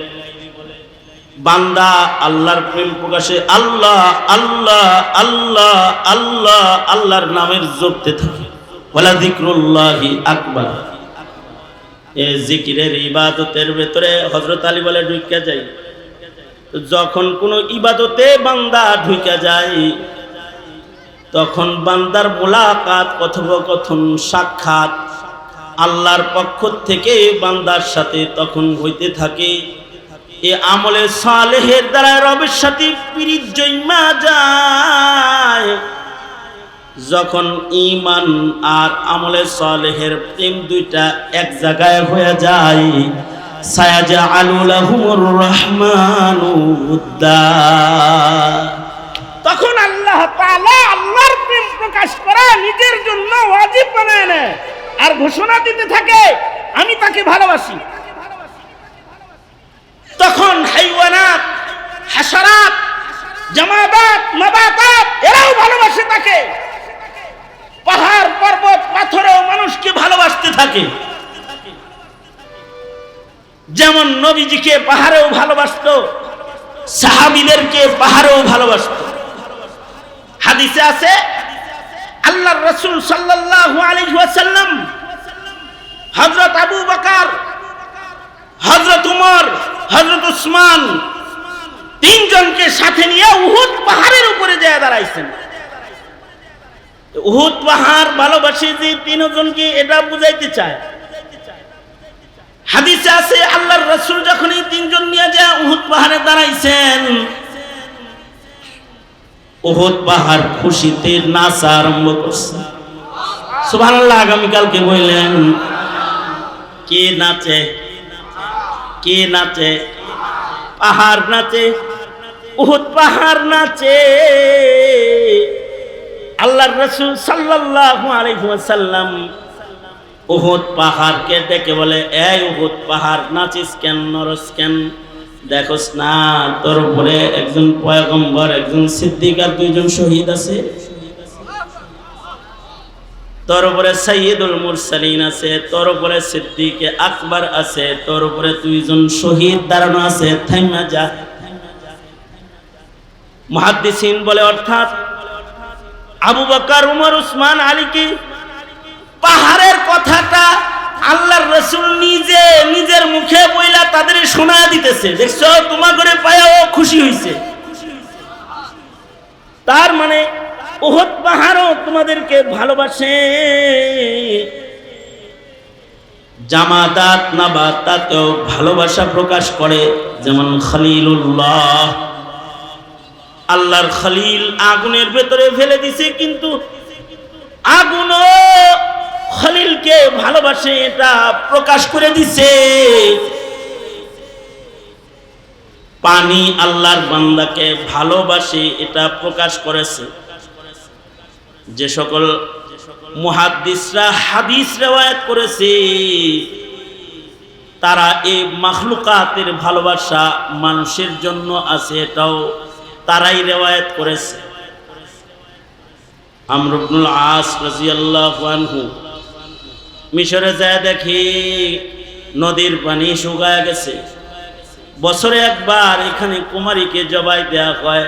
বান্দা আল্লাহর প্রেম প্রকাশে আল্লাহ আল্লাহ আল্লাহ আল্লাহ আল্লাহর নামের জপতে থাকে। ওয়ালা যিকরুল্লাহি আকবার। এই জিকিরের ইবাদতের ভেতরে হযরত আলী বলে ঢুকে যায়। যখন কোনো ইবাদতে বান্দা ঢুকে যায়, তখন বান্দার মুলাকাত, কথোপকথন, সাক্ষাৎ আল্লাহর পক্ষ থেকে বান্দার সাথে তখন হইতে থাকে। এ আমলে সালেহের দ্বারা রবের সাথে পিরিত জন্মা যায়। যখন ঈমান আর আমলে সালেহের প্রেম দুইটা এক জায়গায় হয়ে যায়, সায়াজআলু লাহুমুর রহমানু উদ্দা। তখন আল্লাহ তাআলা আল্লাহর প্রেম প্রকাশ করা নিজের জন্য ওয়াজিব বানায় নেয় আর ঘোষণা দিতে থাকে, আমি তাকে ভালোবাসি। তখন হাইওয়ানাত, হাশারাত, জামাদাত, নাবাতাত এরাও ভালোবাসে তাকে। পাহাড় পর্বত পাথরেও মানুষকে ভালোবাসতে থাকে। যেমন নবীজিকে পাহাড়েও ভালোবাসতো, সাহাবীদেরকে পাহাড়েও ভালোবাসতো। হাদিসে আছে আল্লাহর রাসূল সাল্লাল্লাহু আলাইহি ওয়াসাল্লাম হযরত আবু বকর, হযরত উমর, হযরত উসমান তিনজনকে সাথে নিয়ে উহুদ পাহাড়ের উপরে যায় দাঁড়াইছেন। উহুদ পাহাড় ভালোবাসে যে তিনজনকে, এটা বুঝাইতে চায়। হাদিসে আছে আল্লাহর রাসূল যখন এই তিনজন নিয়ে যায় উহুদ পাহাড়ে দাঁড়াইছেন, উহুদ পাহাড় খুশিতে নাচা আরম্ভ করছে। সুবহানাল্লাহ। আগামীকালকে বললেন কে নাচে, কে নাচে? পাহাড় নাচে, উহুদ পাহাড় নাচে। আল্লাহর রাসূল সাল্লাল্লাহু আলাইহি ওয়াসাল্লাম উহুদ পাহাড়কে ডেকে বলে, এই উহুদ পাহাড় নাচিস কেন, নরস কেন? দেখোস না তোর উপরে একজন পয়গম্বর, একজন সিদ্দিক আর দুইজন শহীদ আছে। তোর উপরে সাইয়্যিদুল মুরসালিন আছে, তোর উপরে সিদ্দিকে আকবর আছে, তোর উপরে দুইজন শহীদ দাঁড়ানো আছে, থাইমা যা। মুহাদ্দিসিন বলে অর্থাৎ আবু বকর, উমর, উসমান, আলীকে পাহাড়ের কথাটা আল্লাহর রাসূল নিজে নিজের মুখে বইলা তাদের শোনা দিতেছে। দেখছো তোমার করে পায়াও খুশি হইছে। তার মানে উহুদ পাহাড়ও তোমাদেরকে ভালোবাসে। জামাদাত নাবাতাতেও ভালোবাসা প্রকাশ করে। যেমন খলিলুল্লাহ, আল্লাহর খলিল আগুনের ভেতরে ফেলে দিছে, কিন্তু আগুনও খলিলকে ভালোবাসে, এটা প্রকাশ করে দিছে। পানি আল্লাহর বান্দাকে ভালোবাসে, এটা প্রকাশ করেছে। যে সকল মুহাদ্দিসরা হাদিস রিওয়ায়াত করেছে, তারা এই মাখলুকাতের ভালোবাসা মানুষের জন্য আছে, এটাও তারাই রিওয়ায়াত করেছে। আমর ইবনুল আস রাদিয়াল্লাহু আনহু মিশরে যায়, দেখি নদীর পানি শুকায় গেছে। বছরে একবার এখানে কুমারীকে জবাই দেয়া হয়।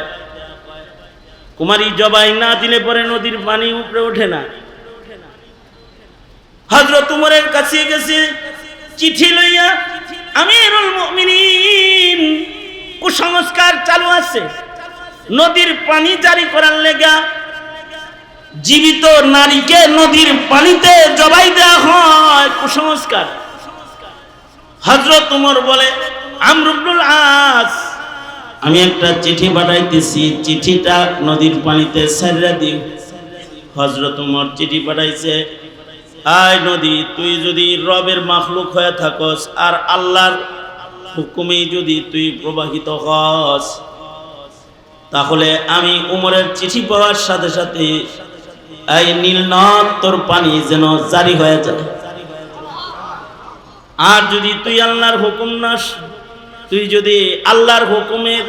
কুমারী জবাই না দিলে পরে নদীর পানি উপরে ওঠে না। হযরত উমরের কাছে গেছে চিঠি লইয়া, আমিরুল মুমিনিন কুসংস্কার চালু আছে, নদীর পানি জারি করার লেগা জীবিত নারীকে নদীর পানিতে জবাই দেওয়া হয়, কুসংস্কার। হযরত উমর বলে, আমর ইবনুল আস, আমি একটা চিঠি পাঠাইতেছি, চিঠিটা নদীর পানিতে ছাইড়া দিও। হযরত উমর চিঠি পাঠাইছে, আয় নদী, তুই যদি রবের মাখলুক হয়ে থাকস আর আল্লাহর হুকুমে যদি তুই প্রবাহিত হস, তাহলে আমি উমরের চিঠি পাওয়ার সাথে সাথে এই নীল নদ তোর পানি যেন জারি হয়ে যায়। আর যদি তুই আল্লাহর হুকুম নাস, তুই যদি আল্লাহর হুকুমের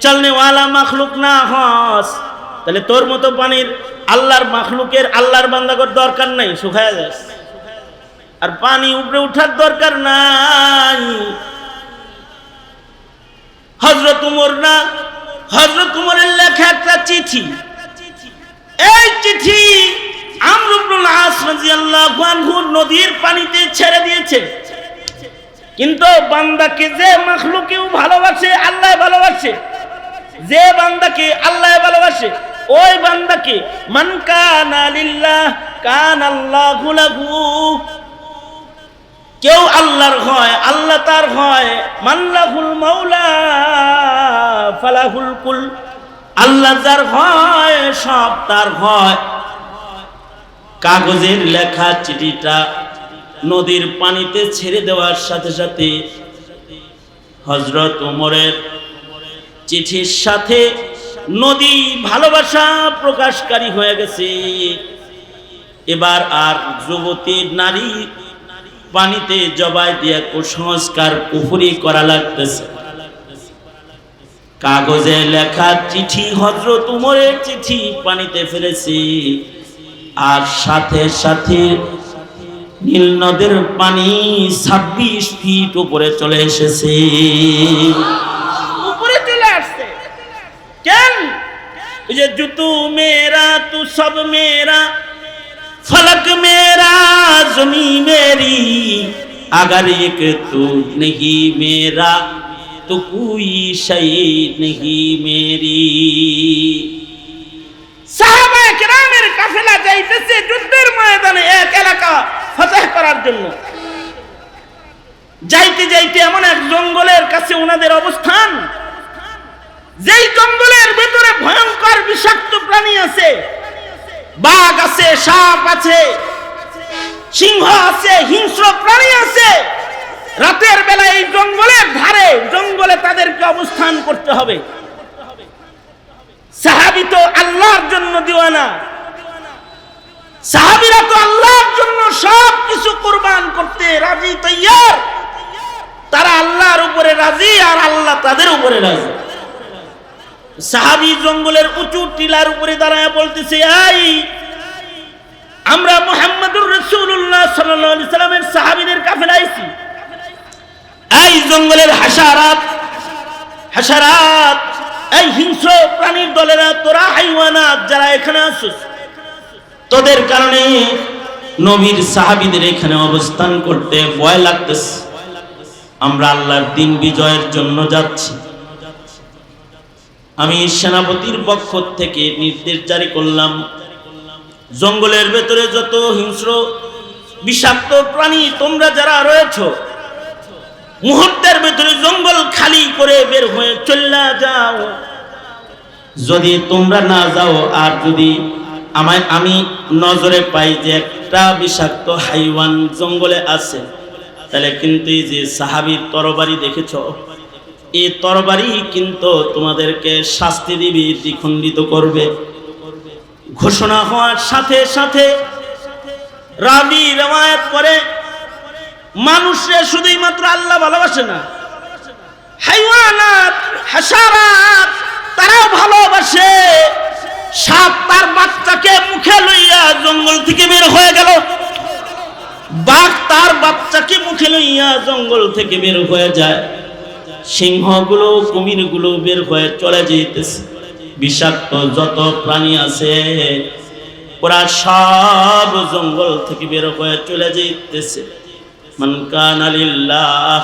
চলনেওয়ালা মাখলুক না হস, তাহলে তোর মতো পানির আল্লাহর মাখলুকের আল্লাহর বান্দাগর দরকার নাই, শুকায় যাস। আর পানি উপরে উঠার দরকার নাই। হযরত উমর না, হযরত উমরের লেখা একটা চিঠি, এই চিঠি আমর ইবনুল আস রাদিয়াল্লাহু আনহু নদীর পানিতে ছেড়ে দিয়েছে। কিন্তু বান্দাকে যে মাখলুকেও ভালোবাসে, আল্লাহ ভালোবাসে, যে বান্দাকে আল্লাহ ভালোবাসে, ওই বান্দাকে মান কানা লিল্লাহ কানাল্লাহু লাহু, কেউ আল্লাহর হয় আল্লাহ তার হয়, মাল্লাহুল মাওলা ফালাহুল কুল, আল্লাহ যার হয় সব তার হয়। কাগজের লেখা চিঠিটা নদীর পানিতে ছেড়ে দেওয়ার সাথে সাথে হযরত ওমরের চিঠির সাথে নদী ভালোবাসা প্রকাশকারী হয়ে গেছে। এবার আর যুবতী নারী পানিতে জবাই দিয়ে কুসংস্কার কুফরি করা লাগতেছে। কাগজে লেখা চিঠি হযরত উমরের চিঠি পানিতে ফেলেছে, আর সাথে সাথে নীল নদের পানি 26 ফিট উপরে চলে এসেছে, উপরে চলে আসছে। কেন? ওই যে জুতু মেরা তু সব মেরা, फलक मेरा ज़मीं मेरी, अगर एक तू नहीं मेरा तो कोई शय नहीं मेरी। সাহাবা কেরামের কাফেলা যাইতেছে যুদ্ধের ময়দানে এক এলাকা ফতহ করার জন্য। যাইতে যাইতে এমন এক জঙ্গলের কাছে ওনাদের অবস্থান, যেই জঙ্গলের ভিতরে ভয়ঙ্কর বিষাক্ত প্রাণী আছে, বাঘ আছে, সাপ আছে, সিংহ আছে, হিংস্র প্রাণী আছে। রাতের বেলা এই জঙ্গলের ধারে জঙ্গলে তাদেরকে অবস্থান করতে হবে। সাহাবী তো আল্লাহর জন্য দিওয়ানা, সাহাবীরা তো আল্লাহর জন্য সব কিছু কুরবান করতে রাজি, তৈয়ার। তারা আল্লাহর উপরে রাজি আর আল্লাহ তাদের উপরে রাজি। সাহাবী জঙ্গলের উঁচু টিলার উপরে দাঁড়ায় বলতেছে, এই আমরা মুহাম্মদুর রাসূলুল্লাহ সাল্লাল্লাহু আলাইহি সাল্লামের সাহাবীদের কাফেলা আইছি। এই জঙ্গলের হাশারাত, হাশারাত, এই হিংস্র প্রাণীর দলেরা, তোরা হাইওয়ানাত যারা এখানে আসছিস, তোদের কারণে নবীর সাহাবীদের এখানে অবস্থান করতে ভয় লাগতেছে। আমরা আল্লাহর দ্বীন বিজয়ের জন্য যাচ্ছি। আমি সেনাপতির পক্ষ থেকে নির্দেশ জারি করলাম, জঙ্গলের ভেতরে যত হিংস্র বিষাক্ত প্রাণী তোমরা যারা রয়েছো, মুহূর্তের ভেতরে জঙ্গল খালি করে বের হয়ে চলে যাও। যদি তোমরা না যাও আর যদি আমি নজরে পাই যে একটা বিষাক্ত হাইওয়ান জঙ্গলে আছে, তাহলে কিন্তু এই যে সাহাবীর তরবারি দেখেছো, এই তরবারি কিন্তু তোমাদেরকে শাস্তি দিবে, দ্বিখণ্ডিত করবে। ঘোষণা হওয়ার সাথে সাথে রাবি রওয়ায়াত করে, মানুষে শুধুই মাত্র আল্লাহ ভালোবাসে না, হাইওয়ানাত, হাশারাত তারাও ভালোবাসে। সাপ তার বাচ্চাকে মুখে লইয়া জঙ্গল থেকে বের হয়ে গেল, বাঘ তার বাচ্চাকে মুখে লইয়া জঙ্গল থেকে বের হয়ে যায়, সিংহগুলো কুমিরগুলো বের হয়ে চলে যেতেছে। বিষাক্ত যত প্রাণী আছে ওরা সব জঙ্গল থেকে বের হয়ে চলে যেতেছে। মান কানা লিল্লাহ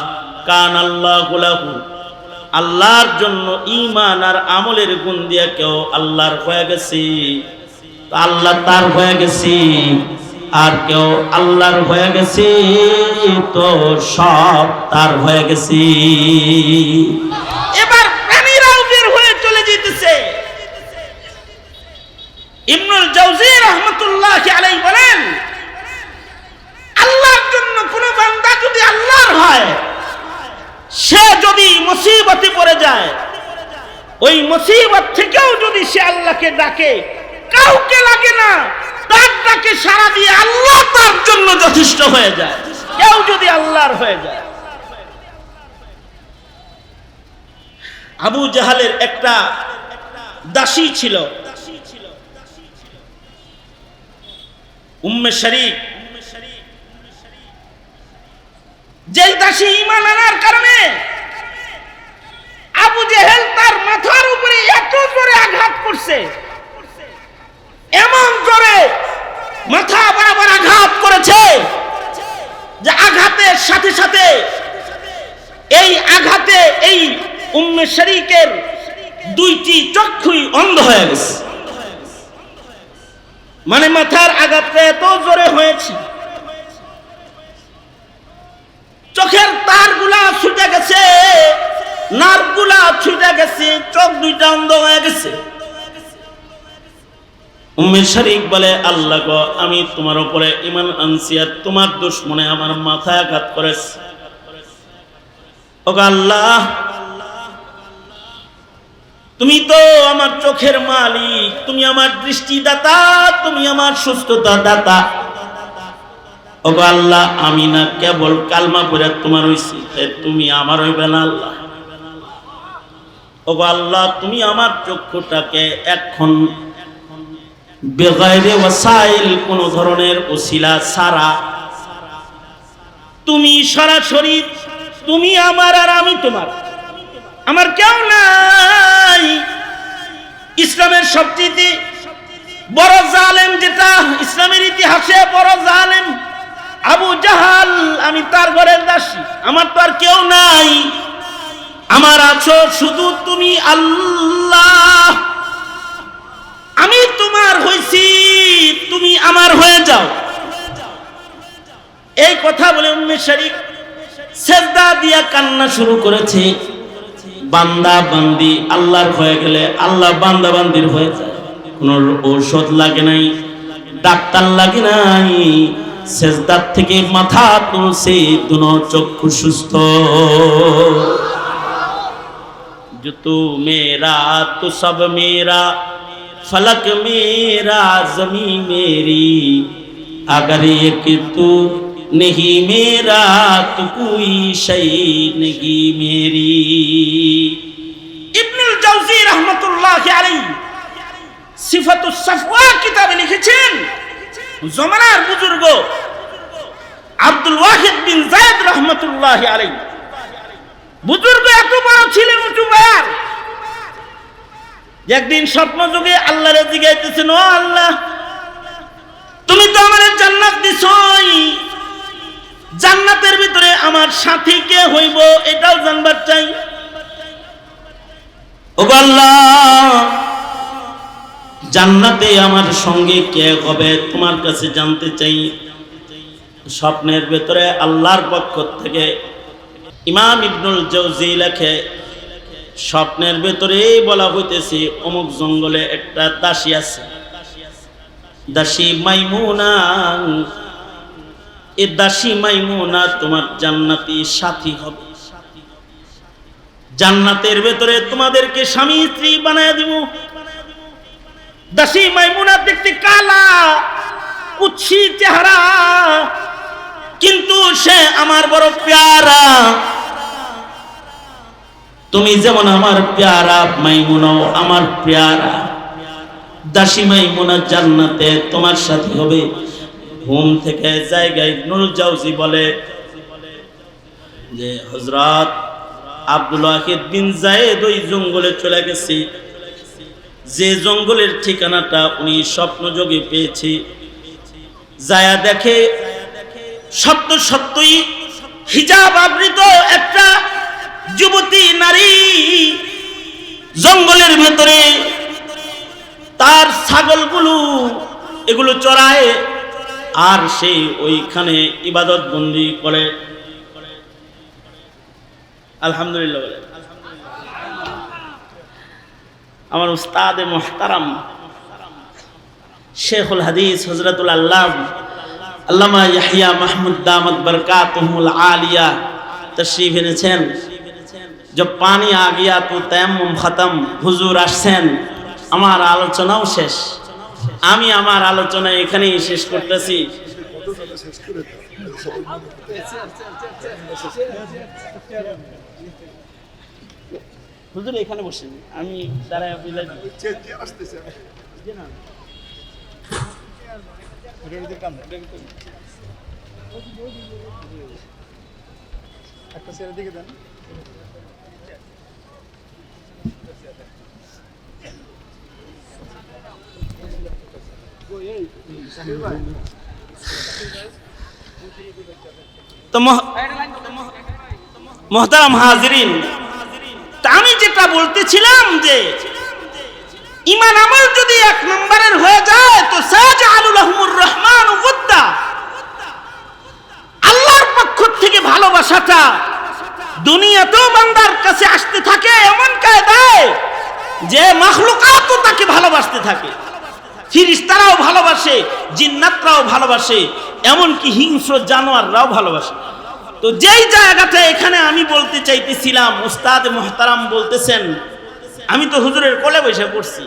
কানাল্লাহু লাহু, আল্লাহর জন্য ঈমান আর আমলের গুণ দিয়ে কেউ আল্লাহর হয়ে গেছে, আল্লাহ তার হয়ে গেছে। আর কেউ আল্লাহর হয়ে গেছে তো সব তার হয়ে গেছে। এবার প্রাণীরাও বের হয়ে চলে যেতেছে। ইবনুল জাওজি রাহমাতুল্লাহি আলাইহি বলেন, আল্লাহর জন্য কোন বান্দা যদি আল্লাহর হয়, সে যদি মুসিবতে পড়ে যায়, ওই মুসিবত থেকেও যদি সে আল্লাহকে ডাকে, কাউকে লাগে না, সাড়া দিয়ে আল্লাহ তার জন্য যথেষ্ট হয়ে যায়। কেউ যদি আল্লাহর হয়ে যায়। আবু জাহালের একটা দাসী ছিল, উম্মে শরীক। যেই দাসী ঈমান আনার কারণে আবু জেহেল তার মাথার উপরে এত জোরে আঘাত করছে, এমন জোরে মাথা বরাবর আঘাত করেছে যে আঘাতের সাথে সাথে এই আঘাতে এই উম্মে শরীকের দুইটি চক্ষুই অন্ধ হয়ে গেছে। মানে মাথার আঘাতটা এত জোরে হয়েছে, চোখের তারগুলা ছুটে গেছে, নার্ভগুলা ছুটে গেছে, চোখ দুইটা অন্ধ হয়ে গেছে। উম্মে শরীক বলে, আল্লাহ গো, আমি তোমার উপরে ঈমান আনছি আর তোমার দুশমনে আমার মাথায় আঘাত করেছে। ওগো আল্লাহ, তুমি তো আমার চোখের মালিক, তুমি আমার দৃষ্টিদাতা, তুমি আমার সুস্থতা দাতা। ওগো আল্লাহ, আমি না কেবল কালমা পড়ে তোমার হইছি, তুমি আমার হইবে না আল্লাহ। ওগো আল্লাহ, তুমি আমার চক্ষুটাকে এখন বেগাইরে ওয়াসাইল, কোন ধরনের ওসিলা ছাড়া তুমি সরাসরি, তুমি আমার আর আমি তোমার, আমার কেউ নাই। ইসলামের সবচেয়ে বড় জালেম, যেটা ইসলামের ইতিহাসে বড় জালেম, আবু জাহাল, আমি তার ঘরের দাসী, আমার তো আর কেউ নাই, আমার আছো শুধু তুমি আল্লাহ। আমি তোমার হইছি, তুমি আমার হয়ে যাও। এই কথা বলে উম্মে শরীক সেজদা দিয়া কান্না শুরু করেছে। বান্দা বান্দি আল্লাহর হয়ে গেলে আল্লাহ বান্দা বান্দির হয়ে যায়। কোন ঔষধ লাগে নাই, ডাক্তার লাগে নাই, সেজদার থেকে মাথা তুলছে, দুনো চক্ষু সুস্থ। जो तू मेरा तो सब मेरा, फलक मेरा जमी मेरी, अगर एक तू नहीं मेरा तो कोई शै नहीं मेरी। ইবনুল জাওজি রাহমাতুল্লাহি আলাইহি সিফাতুস সাফওয়া কিতাবে লিখেছেন, জমানার বুজুর্গ আব্দুল ওয়াহিদ বিন যায়েদ রাহমাতুল্লাহি আলাইহি, বুজুর্গ এত বড় ছিলেন, উঁচু বয়ার। একদিন স্বপ্ন যুগে আল্লাহরে জিজ্ঞাসা, ও আল্লাহ, তুমি তো আমারে জান্নাত দিছই, জান্নাতের ভিতরে আমার সাথী কে হইব এটাও জানবার চাই। ও আল্লাহ, জান্নাতে আমার সঙ্গে কে হবে তোমার কাছে জানতে চাই। স্বপ্নের ভিতরে আল্লাহর পক্ষ থেকে ইমাম ইবনুল জাওজি লেখে, স্বপ্নের ভেতরে বলা হইতেছে অমুক জঙ্গলে একটা দাসী আছে, দাসী মাইমুনা। এই দাসী মাইমুনা তোমার জান্নাতি সাথী হবে, জান্নাতের ভেতরে তোমাদেরকে স্বামী স্ত্রী বানায় দিব। দাসী মাইমুনা দেখতে কালা, কুৎসি চেহারা, কিন্তু সে আমার বড় প্যারা। তুমি যেমন আমার প্যারা, মাইমুনাও আমার প্যারা। দাসী মাইমুনা জান্নাতে তোমার সাথে হবে। ঘুম থেকে জায়গায় ইবনুল জাওজি বলে যে হযরত আব্দুল ওয়াহিদ বিন যায়েদ ওই জঙ্গলে চলে গেছে, যে জঙ্গলের ঠিকানাটা উনি স্বপ্নযোগে পেয়েছে। যায়া দেখে সত্যই হিজাব আবৃত একটা যুবতী নারী জঙ্গলের ভেতরে তার ছাগলগুলো এগুলো চড়ায়, আর সে ওইখানে ইবাদত বন্দি করে। আলহামদুলিল্লাহ বলে। আমার উস্তাদে মুহতারাম শেখুল হাদিস হযরতুল আল্লামা ইয়াহইয়া মাহমুদ দামাত বরকাতুহুল আলিয়া তশরিফ এনেছেন। जब पानी आ गया तो तयम्मुम खत्म, হুজুর আসছেন, আমার আলোচনাও শেষ। আমি আমার আলোচনা এখানেই শেষ করতেছি। হুজুর এখানে বসেন, আমি দাঁড়ায় বুঝাই দিই। একটা ছেড়ে দিকে দেন। তো মোহতারাম হাজিরিন, আমি যেটা বলতেছিলাম যে ঈমান আমল যদি এক নম্বরের হয়ে যায় তো সাজালুহুমুর রহমান ওয়াদ্দা, আল্লাহর পক্ষ থেকে ভালোবাসাটা দুনিয়াতেও বান্দার কাছে আসতে থাকে এমন কায়দায় যে মাখলুকাতও তাকে ভালোবাসতে থাকে। ফেরেশতারাও ভালোবাসে, জিন্নাতরাও ভালোবাসে, এমনকি হিংস্র জানোয়াররাও ভালোবাসে। তো যেই জায়গাটা এখানে আমি বলতে চাইতেছিলাম, উস্তাদ মুহতারাম বলতেছেন, আমি তো হুজুরের কোলে বসে পড়ছি,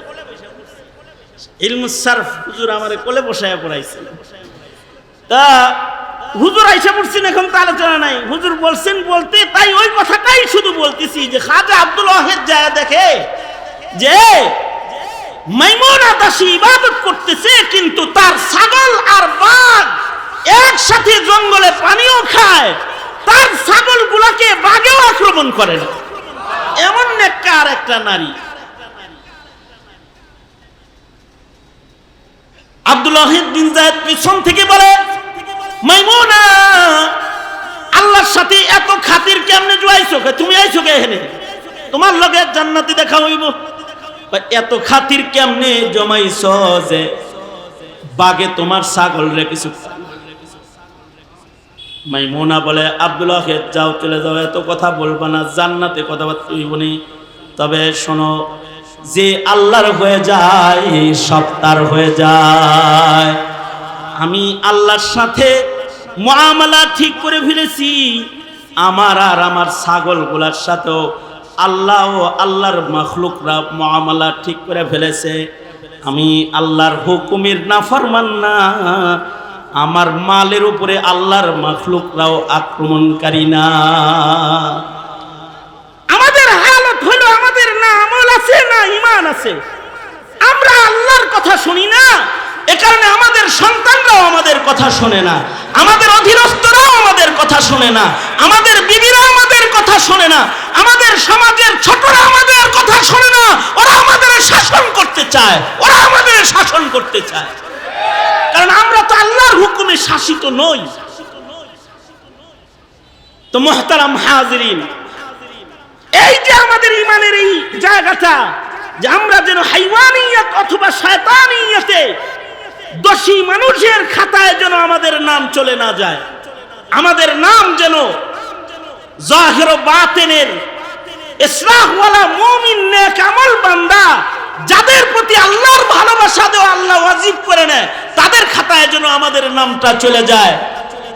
ইলমুস সারফ হুজুর আমারে কোলে বসায় পড়াইছেন। তা হুজুর আইসা পড়ছেন, এখন তো আলোচনা নাই, হুজুর বলছেন বলতে, তাই ওই কথাটাই শুধু বলতেছি যে খাজা আব্দুল ওয়াহিদ যায় দেখে যে মাইমুনা দাসী ইবাদত করতেছে, কিন্তু তার ছাগল আর বাঘ একসাথে জঙ্গলে পানিও খায়, তার ছাগলগুলোকে বাঘেও আক্রমণ করে না। এমন নেককার একটা নারী। আব্দুল ওয়াহিদ বিন যায়েদ পিছন থেকে বলে, মাইমুনা আল্লাহর সাথে এত খাতির কেমনে জুয়াইছো? তুমি আইছো কে এখানে? তোমার লগে জান্নাতি দেখা হইব। এত খাতির কেমনে জমাইছ যে বাগে তোমার ছাগল রে কিছু? মাইমুনা বলে, আব্দুল ওয়াহিদ যাও, চলে যাও, এত কথা বলবা না, জান্নাতে কথাবার্তা হইব নি। তবে শোনো, যে আল্লাহর হয়ে যায় সব তার হয়ে যায়। আমি আল্লাহর সাথে মুআমালা ঠিক করে ফেলেছি, আমার আর আমার ছাগলগুলার সাথেও আল্লাহ ও আল্লাহর মাখলুকরা মুআমালা ঠিক করে ফেলেছে। আমি আল্লাহর হুকুমের নাফরমান না, আমার মালের উপরে আল্লাহর মাখলুকরাও আক্রমণকারী না। আমাদের হালত হলো, আমাদের না আমল আছে না ঈমান আছে। আমরা আল্লাহর কথা শুনি না, এ কারণে আমাদের সন্তানরাও আমাদের কথা শোনে না, আমাদের অধীনস্থরাও আমাদের কথা শোনে না, আমাদের বিবিরা আমাদের কথা শোনে না, আমাদের সমাজের ছোটরা আমাদের কথা শোনে না। ওরা আমাদের শাসন করতে চায়, ওরা আমাদের শাসন করতে চায়, কারণ আমরা তো আল্লাহর হুকুমে শাসিত নই। তো মুহতারাম হাজিরিন, এই যে আমাদের ঈমানের এই জায়গাটা, যে আমরা যেন হাইওয়ানিয়ত অথবা শয়তানিয়তে দোষী মানুষের খাতায় যেন আমাদের নাম চলে না যায়, আমাদের নাম যেন জাহির ও বাতিনের ইসলাহওয়ালা মুমিন নেক আমল বান্দা, যাদের প্রতি আল্লাহর ভালোবাসা দেওয়া আল্লাহ ওয়াজিব করে নেয়, তাদের খাতায় যেন আমাদের নামটা চলে যায়।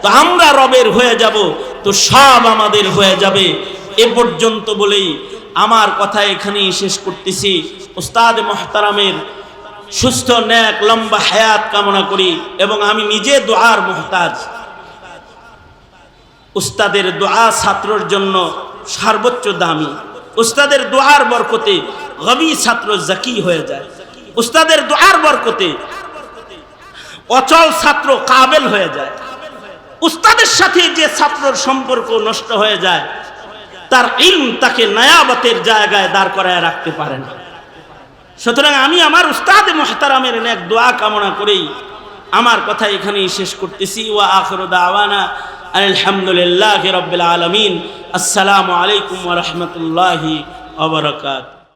তো আমরা রবের হয়ে যাব, তো সব আমাদের হয়ে যাবে। এ পর্যন্ত বলেই আমার কথা এখানেই শেষ করতেছি। উস্তাদ মুহতারামের সুস্থ নেক লম্বা হায়াত কামনা করি, এবং আমি নিজে দোয়ার মুহতাজ। উস্তাদের দোয়া ছাত্রর জন্য সর্বোচ্চ দামি। উস্তাদের দোয়ার বরকতে গবি ছাত্র জাকি হয়ে যায়, উস্তাদের দোয়ার বরকতে অচল ছাত্র কাবেল হয়ে যায়। উস্তাদের সাথে যে ছাত্রর সম্পর্ক নষ্ট হয়ে যায়, তার ইলম তাকে নায়াবতের জায়গায় দাঁড় করায় রাখতে পারে না। সুতরাং আমি আমার উস্তাদ মুহতারামের নেক দোয়া কামনা করেই আমার কথা এখানেই শেষ করতেছি। ওয়া আখিরু দাওয়ানা আলহামদুলিল্লাহি রাব্বিল আলামিন। আসসালামু আলাইকুম ওয়া রাহমাতুল্লাহি ওয়া বারাকাতুহু।